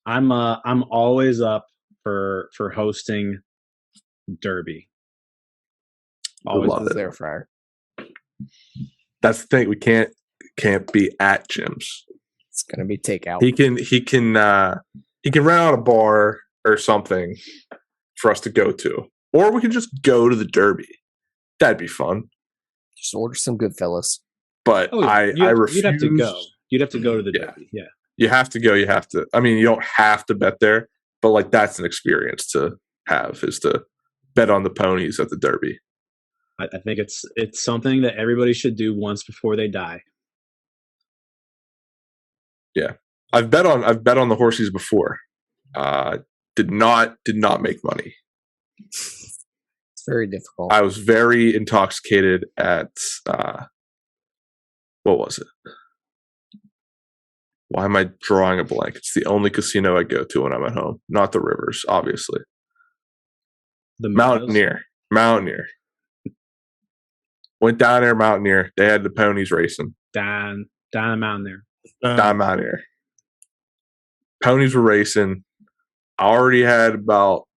[SPEAKER 6] I'm always up for hosting Derby.
[SPEAKER 5] Always love the air fryer.
[SPEAKER 7] That's the thing. We can't be at Jim's.
[SPEAKER 5] It's gonna be takeout.
[SPEAKER 7] He can rent out a bar or something for us to go to, or we can just go to the Derby. That'd be fun.
[SPEAKER 5] Just order some Goodfellas.
[SPEAKER 7] But I refuse.
[SPEAKER 6] You'd have to go. You'd have to go to the Derby. Yeah.
[SPEAKER 7] You have to go. You have to. I mean, you don't have to bet there, but like that's an experience to have, is to bet on the ponies at the Derby.
[SPEAKER 6] I think it's something that everybody should do once before they die.
[SPEAKER 7] Yeah, I've bet on the horses before. Did not make money.
[SPEAKER 5] It's very difficult.
[SPEAKER 7] I was very intoxicated at what was it? Why am I drawing a blank? It's the only casino I go to when I'm at home. Not the Rivers, obviously.
[SPEAKER 6] The
[SPEAKER 7] Mountaineer. Went down there, Mountaineer. They had the ponies racing.
[SPEAKER 6] Down Mountaineer.
[SPEAKER 7] Down Mountaineer. Ponies were racing. I already had about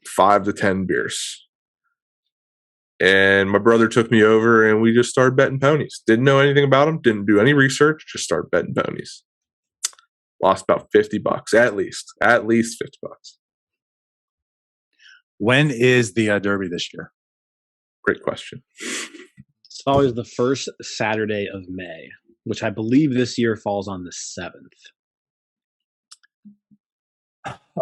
[SPEAKER 7] 5 to 10 beers. And my brother took me over and we just started betting ponies. Didn't know anything about them, didn't do any research, just started betting ponies. Lost about $50 at least 50 bucks.
[SPEAKER 4] When is the Derby this year?
[SPEAKER 7] Great question.
[SPEAKER 6] It's always the first Saturday of May, which I believe this year falls on the 7th.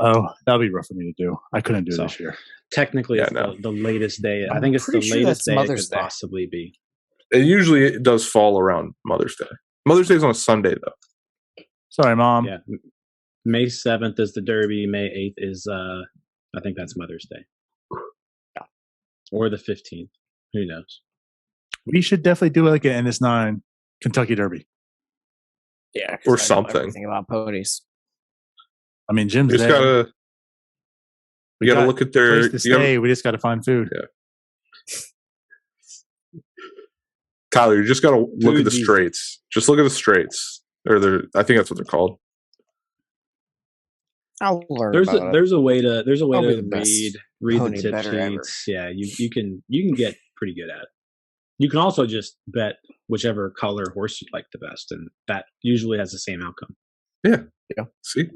[SPEAKER 4] Oh, that'll be rough for me to do. I couldn't do it
[SPEAKER 6] So,
[SPEAKER 4] this year.
[SPEAKER 6] Technically,
[SPEAKER 7] Yeah,
[SPEAKER 6] it's
[SPEAKER 7] no.
[SPEAKER 6] the latest day. I
[SPEAKER 5] I'm
[SPEAKER 6] think it's the
[SPEAKER 5] pretty sure
[SPEAKER 6] latest
[SPEAKER 5] that's
[SPEAKER 6] day it
[SPEAKER 5] Mother's
[SPEAKER 6] could
[SPEAKER 5] Day.
[SPEAKER 6] possibly be.
[SPEAKER 7] It does fall around Mother's Day. Mother's Day is on a Sunday, though.
[SPEAKER 4] Sorry, Mom.
[SPEAKER 6] Yeah. May 7th is the Derby. May 8th is, I think that's Mother's Day.
[SPEAKER 5] Yeah.
[SPEAKER 6] Or the 15th. Who knows?
[SPEAKER 4] We should definitely do like an NS9 Kentucky Derby.
[SPEAKER 5] Yeah, 'cause
[SPEAKER 7] Or
[SPEAKER 5] I know
[SPEAKER 7] something.
[SPEAKER 5] Everything about ponies.
[SPEAKER 4] I mean, Jim's
[SPEAKER 7] You just
[SPEAKER 4] there.
[SPEAKER 7] you gotta look at their.
[SPEAKER 4] Place to stay. We just got to find food.
[SPEAKER 7] Yeah. Tyler, you just gotta look at the
[SPEAKER 6] Foodie.
[SPEAKER 7] straights. Just look at the straights, or I think that's what they're called.
[SPEAKER 5] I'll learn
[SPEAKER 6] There's
[SPEAKER 5] about it.
[SPEAKER 6] a way to
[SPEAKER 5] I'll be the best
[SPEAKER 6] read the
[SPEAKER 5] pony
[SPEAKER 6] tip
[SPEAKER 5] better ever.
[SPEAKER 6] sheets. Yeah, you can get pretty good at it. You can also just bet whichever color horse you like the best, and that usually has the same outcome.
[SPEAKER 7] See,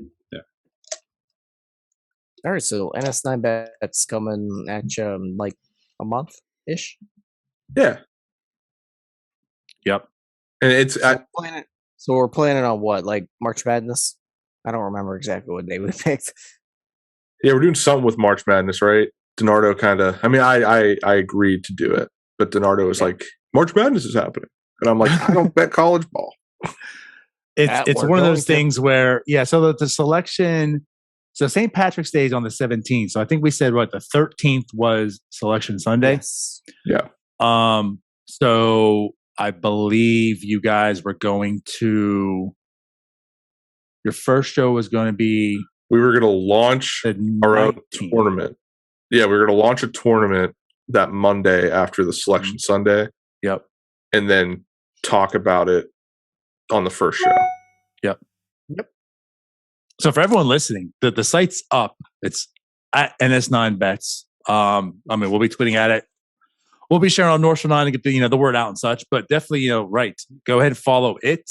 [SPEAKER 5] All right, so NS9 bets coming at you in like a month ish.
[SPEAKER 7] yeah,
[SPEAKER 4] Yep.
[SPEAKER 7] and it's
[SPEAKER 5] So we're planning on what, like March Madness? I don't remember exactly what day we picked.
[SPEAKER 7] yeah, we're doing something with March Madness, right? Donardo kind of. I mean, I agreed to do it, but Donardo was like, March Madness is happening, and I'm like, I don't bet college ball.
[SPEAKER 4] It's
[SPEAKER 5] We're
[SPEAKER 4] one of
[SPEAKER 5] going
[SPEAKER 4] those
[SPEAKER 5] to.
[SPEAKER 4] things where, yeah, so the selection, so St. Patrick's Day is on the 17th. So I think we said what the 13th was Selection Sunday.
[SPEAKER 5] Yes.
[SPEAKER 7] Yeah,
[SPEAKER 4] So I believe you guys were going to, your first show was going to be
[SPEAKER 7] we were gonna launch
[SPEAKER 4] the
[SPEAKER 7] our own
[SPEAKER 4] 19th.
[SPEAKER 7] tournament. Yeah, we were gonna launch a tournament that Monday after the Selection Sunday.
[SPEAKER 4] Yep.
[SPEAKER 7] And then talk about it on the first show.
[SPEAKER 4] Yep. So for everyone listening, the site's up. It's at NS9 Bets. I mean, we'll be tweeting at it. We'll be sharing on North Shore 9 to get the word out and such. But definitely, right. Go ahead and follow it.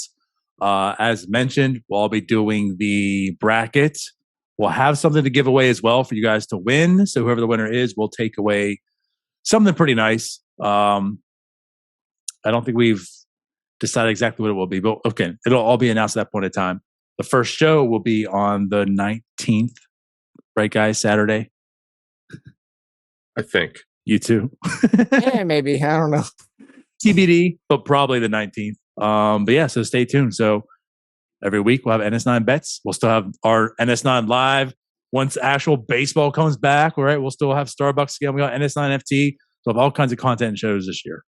[SPEAKER 4] As mentioned, we'll all be doing the bracket. We'll have something to give away as well for you guys to win. So whoever the winner is, we'll take away something pretty nice. I don't think we've decided exactly what it will be, but okay, it'll all be announced at that point in time. The first show will be on the 19th, right, guys? Saturday.
[SPEAKER 7] I think.
[SPEAKER 4] You too.
[SPEAKER 5] Yeah, maybe. I don't know.
[SPEAKER 4] TBD, but probably the 19th. But yeah, so stay tuned. So every week we'll have NS9 bets. We'll still have our NS9 live. Once actual baseball comes back, all right, we'll still have Starbucks again. We got NS9 FT. We'll have all kinds of content and shows this year.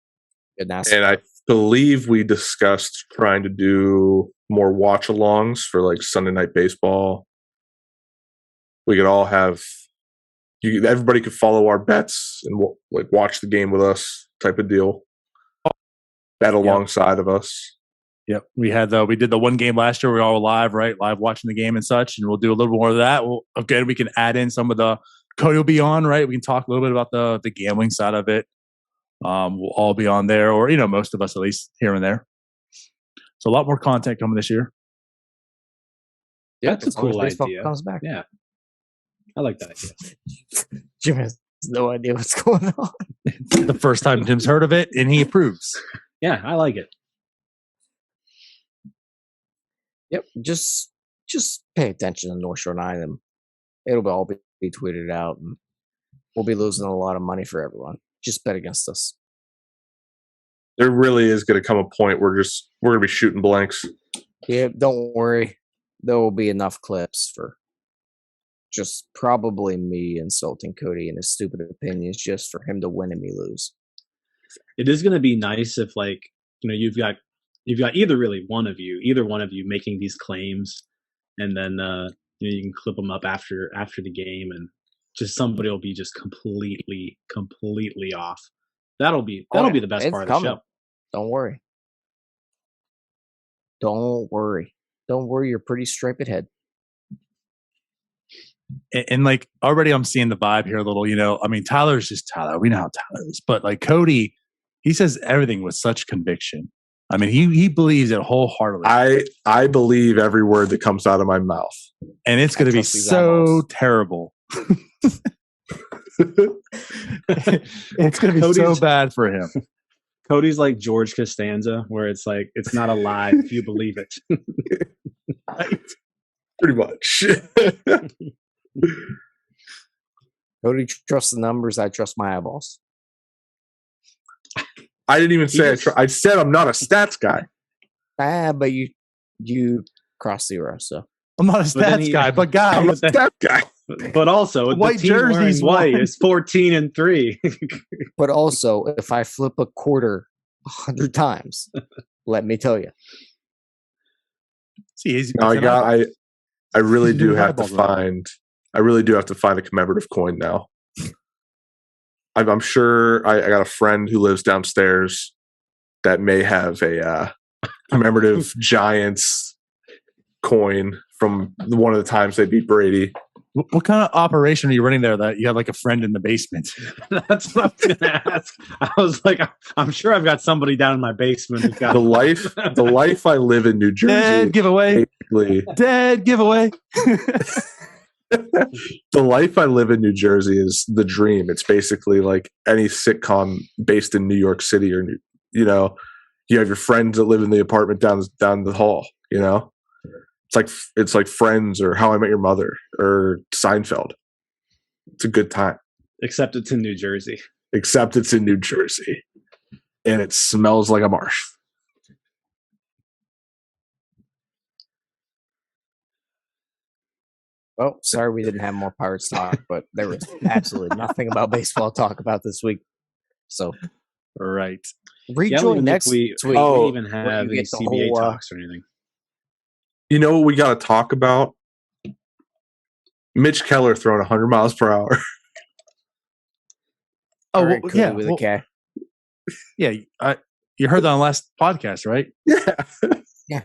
[SPEAKER 5] Goodness.
[SPEAKER 7] And I believe we discussed trying to do more watch alongs for like Sunday Night Baseball. We could all have everybody could follow our bets and like watch the game with us, type of deal. Bet alongside of us.
[SPEAKER 4] Yep, we did the one game last year. We were all live, right? Live watching the game and such, and we'll do a little more of that. We can add in some of the Cody will be on, right? We can talk a little bit about the gambling side of it. We'll all be on there, or most of us at least here and there. So a lot more content coming this year.
[SPEAKER 5] Yeah,
[SPEAKER 6] That's a cool
[SPEAKER 5] baseball
[SPEAKER 6] idea.
[SPEAKER 5] comes back.
[SPEAKER 6] Yeah, I like that idea.
[SPEAKER 5] Jim has no idea what's going on.
[SPEAKER 4] It's the first time Tim's heard of it, and he approves.
[SPEAKER 6] Yeah, I like it.
[SPEAKER 5] Yep, just pay attention to North Shore 9, and it'll all be tweeted out, and we'll be losing a lot of money for everyone. Just bet against us.
[SPEAKER 7] There really is going to come a point where we're going to be shooting blanks.
[SPEAKER 5] Yeah, don't worry. There will be enough clips for just probably me insulting Cody and his stupid opinions just for him to win and me lose.
[SPEAKER 6] It is going to be nice if you've got either one of you making these claims, and then you can clip them up after the game, and just somebody will be just completely off. That'll be the best part of the show.
[SPEAKER 5] Don't worry. Don't worry your pretty striped head.
[SPEAKER 4] and like already I'm seeing the vibe here a little, I mean, Tyler's just Tyler. We know how Tyler is, but like Cody, he says everything with such conviction. I mean, he believes it wholeheartedly.
[SPEAKER 7] I believe every word that comes out of my mouth.
[SPEAKER 4] And it's going to be so terrible. It's going to be so bad for him.
[SPEAKER 6] Cody's like George Costanza, where it's like, it's not a lie if you believe it.
[SPEAKER 7] Right? Pretty much.
[SPEAKER 5] Cody trusts the numbers. I trust my eyeballs.
[SPEAKER 7] I didn't even say I said I'm not a stats guy.
[SPEAKER 5] But you cross zero, so
[SPEAKER 4] I'm not a stats guy, but guys,
[SPEAKER 7] I'm a stats guy.
[SPEAKER 6] But also,
[SPEAKER 4] white jerseys
[SPEAKER 6] white is 14-3.
[SPEAKER 5] But also, if I flip a quarter 100 times, let me tell you.
[SPEAKER 4] See,
[SPEAKER 7] I really do have to find. I really do have to find a commemorative coin now. I'm sure I got a friend who lives downstairs that may have a commemorative Giants coin from one of the times they beat Brady.
[SPEAKER 4] What kind of operation are you running there that you have like a friend in the basement?
[SPEAKER 6] That's what I was going to ask. I was like, I'm sure I've got somebody down in my basement who's got
[SPEAKER 7] the life I live in New Jersey.
[SPEAKER 4] Dead giveaway. Dead giveaway.
[SPEAKER 7] The life I live in New Jersey is the dream. It's basically like any sitcom based in New York City, or you have your friends that live in the apartment down the hall. It's like Friends or How I Met Your Mother or Seinfeld. It's a good time.
[SPEAKER 6] Except it's in New Jersey.
[SPEAKER 7] And it smells like a marsh.
[SPEAKER 5] Oh, sorry we didn't have more Pirates talk, but there was absolutely nothing about baseball to talk about this week. So,
[SPEAKER 4] right.
[SPEAKER 5] Rejoin next week.
[SPEAKER 6] We don't even have any CBA talks or anything.
[SPEAKER 7] You know what we got to talk about? Mitch Keller throwing 100 miles per hour.
[SPEAKER 4] Oh,
[SPEAKER 5] well, yeah. With a K.
[SPEAKER 4] Yeah. You heard that on the last podcast, right?
[SPEAKER 5] Yeah.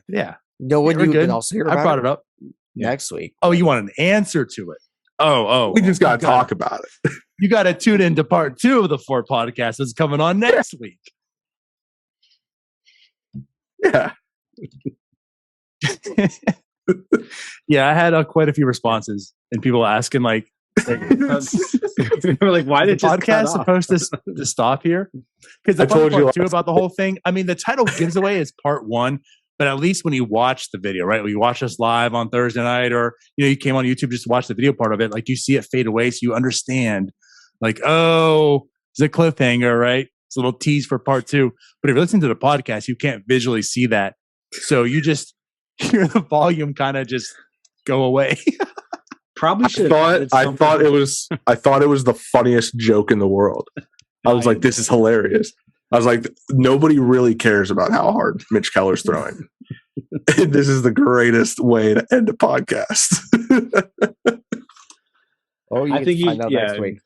[SPEAKER 4] Yeah.
[SPEAKER 5] No one you can also hear about
[SPEAKER 4] I brought it up
[SPEAKER 5] next week.
[SPEAKER 4] Oh, you want an answer to it? Oh.
[SPEAKER 7] We just got to talk about it.
[SPEAKER 4] You got to tune into part 2 of the 4 podcast that's coming on next week.
[SPEAKER 7] Yeah.
[SPEAKER 4] Yeah, I had quite a few responses and people asking like
[SPEAKER 6] they were like, why did the
[SPEAKER 4] podcast supposed to stop here? Because I told you too about the whole thing. I mean, the title gives away is part 1, but at least when you watch the video, right? When you watch us live on Thursday night, or you came on YouTube just to watch the video part of it, like you see it fade away, so you understand, like, oh, it's a cliffhanger, right? It's a little tease for part 2. But if you listen to the podcast, you can't visually see that, so you just hear the volume kind of just go away.
[SPEAKER 6] Probably should.
[SPEAKER 7] I thought it was the funniest joke in the world. I was like, this is hilarious. I was like, nobody really cares about how hard Mitch Keller's throwing. This is the greatest way to end a podcast.
[SPEAKER 6] I think next week.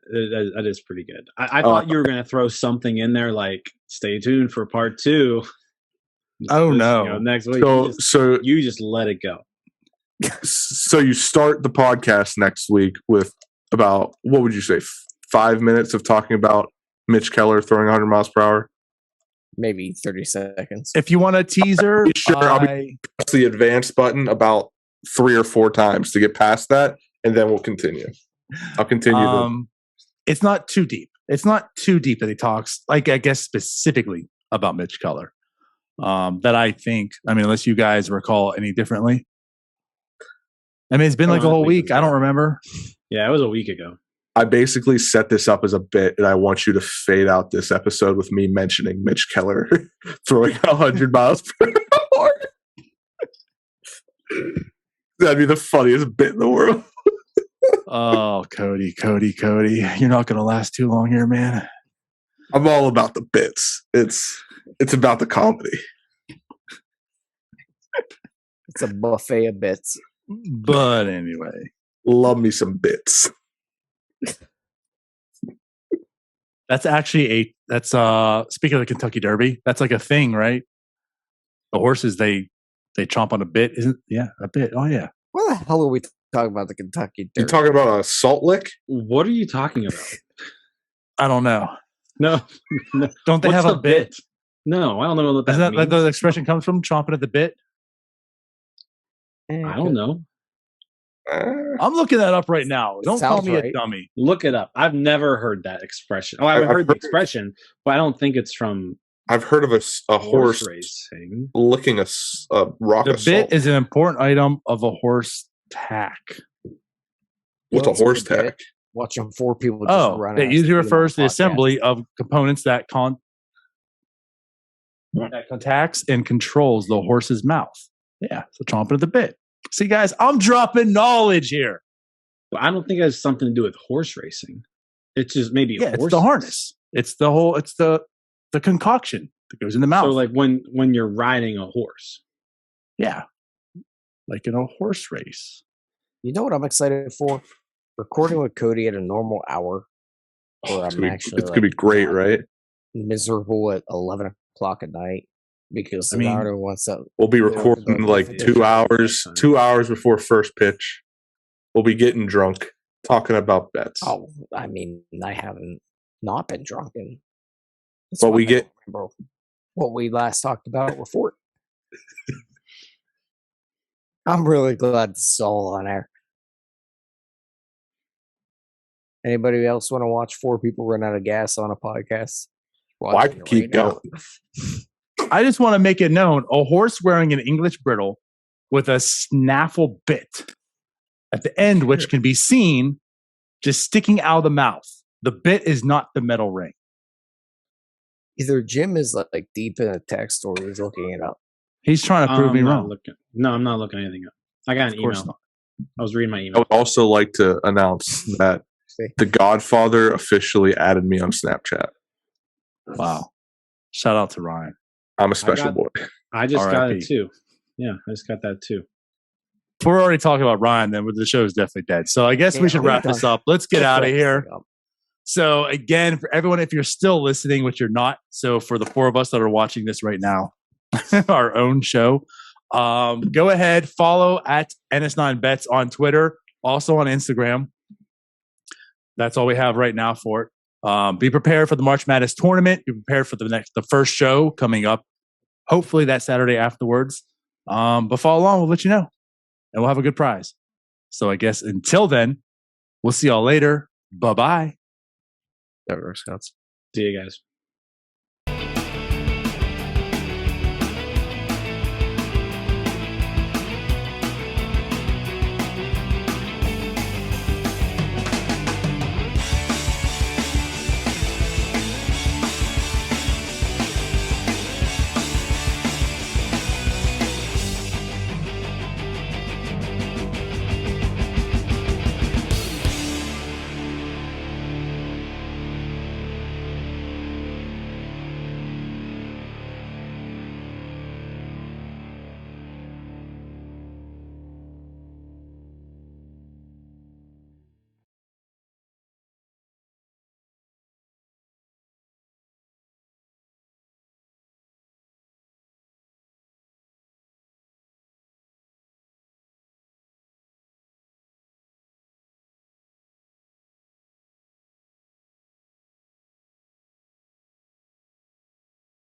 [SPEAKER 6] That is pretty good. I thought you were going to throw something in there like, stay tuned for part 2.
[SPEAKER 4] Oh no!
[SPEAKER 6] Next week.
[SPEAKER 7] So
[SPEAKER 6] you just let it go.
[SPEAKER 7] So you start the podcast next week with about, what would you say, 5 minutes of talking about Mitch Keller throwing 100 miles per hour?
[SPEAKER 5] Maybe 30 seconds.
[SPEAKER 4] If you want a teaser,
[SPEAKER 7] I'll be press the advance button about 3 or 4 times to get past that, and then we'll continue. I'll continue.
[SPEAKER 4] It's not too deep. It's not too deep that he talks, like, I guess, specifically about Mitch Keller. That I think, unless you guys recall any differently. It's been like a whole week. I don't remember.
[SPEAKER 6] Yeah, it was a week ago.
[SPEAKER 7] I basically set this up as a bit, and I want you to fade out this episode with me mentioning Mitch Keller throwing 100 miles per hour. That'd be the funniest bit in the world.
[SPEAKER 4] Oh, Cody. You're not going to last too long here, man.
[SPEAKER 7] I'm all about the bits. It's about the comedy.
[SPEAKER 5] It's a buffet of bits.
[SPEAKER 4] But anyway.
[SPEAKER 7] Love me some bits.
[SPEAKER 4] That's actually speaking of the Kentucky Derby, that's like a thing, right? The horses, they chomp on a bit, isn't? Yeah, a bit. Oh yeah.
[SPEAKER 5] What the hell are we Talking about the Kentucky
[SPEAKER 7] You
[SPEAKER 5] Derby.
[SPEAKER 7] talking about a salt lick?
[SPEAKER 6] What are you talking about?
[SPEAKER 4] I don't know.
[SPEAKER 6] No.
[SPEAKER 4] Don't they
[SPEAKER 6] What's
[SPEAKER 4] have a
[SPEAKER 6] the
[SPEAKER 4] bit?
[SPEAKER 6] No, I don't know what that
[SPEAKER 4] Isn't that
[SPEAKER 6] means.
[SPEAKER 4] like the expression comes from? Chomping at the bit.
[SPEAKER 6] I don't know.
[SPEAKER 4] I'm looking that up right now. Don't call
[SPEAKER 5] Sounds
[SPEAKER 4] me a
[SPEAKER 5] right.
[SPEAKER 4] dummy.
[SPEAKER 6] Look it up. I've never heard that expression. Oh, I've heard the expression, but I don't think it's from
[SPEAKER 7] I've heard of a horse
[SPEAKER 6] racing.
[SPEAKER 7] licking a rock
[SPEAKER 4] The
[SPEAKER 7] of salt.
[SPEAKER 4] bit is an important item of a horse tack.
[SPEAKER 7] What's a horse
[SPEAKER 5] Bit?
[SPEAKER 7] tack?
[SPEAKER 5] Watching 4 people just run.
[SPEAKER 4] It
[SPEAKER 5] out
[SPEAKER 4] usually
[SPEAKER 5] of
[SPEAKER 4] refers to the
[SPEAKER 5] podcast.
[SPEAKER 4] assembly of components that contacts and controls the horse's mouth. Yeah, so chomping at the bit. See, guys, I'm dropping knowledge here.
[SPEAKER 6] But I don't think it has something to do with horse racing. It's just maybe
[SPEAKER 4] Yeah, it's
[SPEAKER 6] horses.
[SPEAKER 4] the harness. It's the whole. It's the concoction that goes in the mouth.
[SPEAKER 6] So like when you're riding a horse.
[SPEAKER 4] Yeah, like in a horse race.
[SPEAKER 5] You know what I'm excited for? Recording with Cody at a normal hour. Where
[SPEAKER 7] It's
[SPEAKER 5] I'm actually
[SPEAKER 7] gonna be great, right?
[SPEAKER 5] miserable at 11 o'clock at night because Leonardo wants to.
[SPEAKER 7] We'll be
[SPEAKER 5] Yeah,
[SPEAKER 7] recording
[SPEAKER 5] the-
[SPEAKER 7] like
[SPEAKER 5] the-
[SPEAKER 7] 2 hours, 2 hours before first pitch. We'll be getting drunk, talking about bets.
[SPEAKER 5] Oh, I mean, I haven't not been drunk in. That's
[SPEAKER 7] But
[SPEAKER 5] why
[SPEAKER 7] we
[SPEAKER 5] I
[SPEAKER 7] get-
[SPEAKER 5] don't remember what we last talked about before. I'm really glad this is all on air. Anybody else want to watch 4 people run out of gas on a podcast?
[SPEAKER 7] Well, I
[SPEAKER 5] Watching
[SPEAKER 7] can
[SPEAKER 5] it
[SPEAKER 7] keep
[SPEAKER 5] right now.
[SPEAKER 7] going.
[SPEAKER 4] I just want to make it known: a horse wearing an English bridle with a snaffle bit at the end, which can be seen just sticking out of the mouth. The bit is not the metal ring.
[SPEAKER 5] Either Jim is like deep in a text or he's looking it up.
[SPEAKER 4] He's trying to prove me
[SPEAKER 6] I'm not
[SPEAKER 4] wrong.
[SPEAKER 6] No, I'm not looking anything up. I got an
[SPEAKER 4] Of course
[SPEAKER 6] email.
[SPEAKER 4] not.
[SPEAKER 6] I was reading my
[SPEAKER 7] I
[SPEAKER 6] email.
[SPEAKER 7] would also like to announce that
[SPEAKER 5] See?
[SPEAKER 7] The Godfather officially added me on Snapchat.
[SPEAKER 4] Wow! Shout out to Ryan.
[SPEAKER 7] I'm a special
[SPEAKER 6] got-
[SPEAKER 7] boy.
[SPEAKER 6] I just got
[SPEAKER 4] RIP.
[SPEAKER 6] it too. Yeah, I just got that too.
[SPEAKER 4] If we're already talking about Ryan, then the show is definitely dead. So I guess we
[SPEAKER 5] Yeah,
[SPEAKER 4] should
[SPEAKER 5] we're
[SPEAKER 4] wrap
[SPEAKER 5] done.
[SPEAKER 4] this up. Let's get
[SPEAKER 5] Let's
[SPEAKER 4] out of
[SPEAKER 5] wrap this
[SPEAKER 4] here.
[SPEAKER 5] thing up.
[SPEAKER 4] So again, for everyone, if you're still listening, which you're not, so for the 4 of us that are watching this right now, our own show, go ahead, follow at NS9Bets on Twitter, also on Instagram. That's all we have right now for it. Be prepared for the March Madness tournament. Be prepared for the first show coming up, hopefully that Saturday afterwards. But follow along, we'll let you know, and we'll have a good prize. So I guess until then, we'll see y'all later. Bye-bye.
[SPEAKER 5] That works, Scouts.
[SPEAKER 6] See you guys.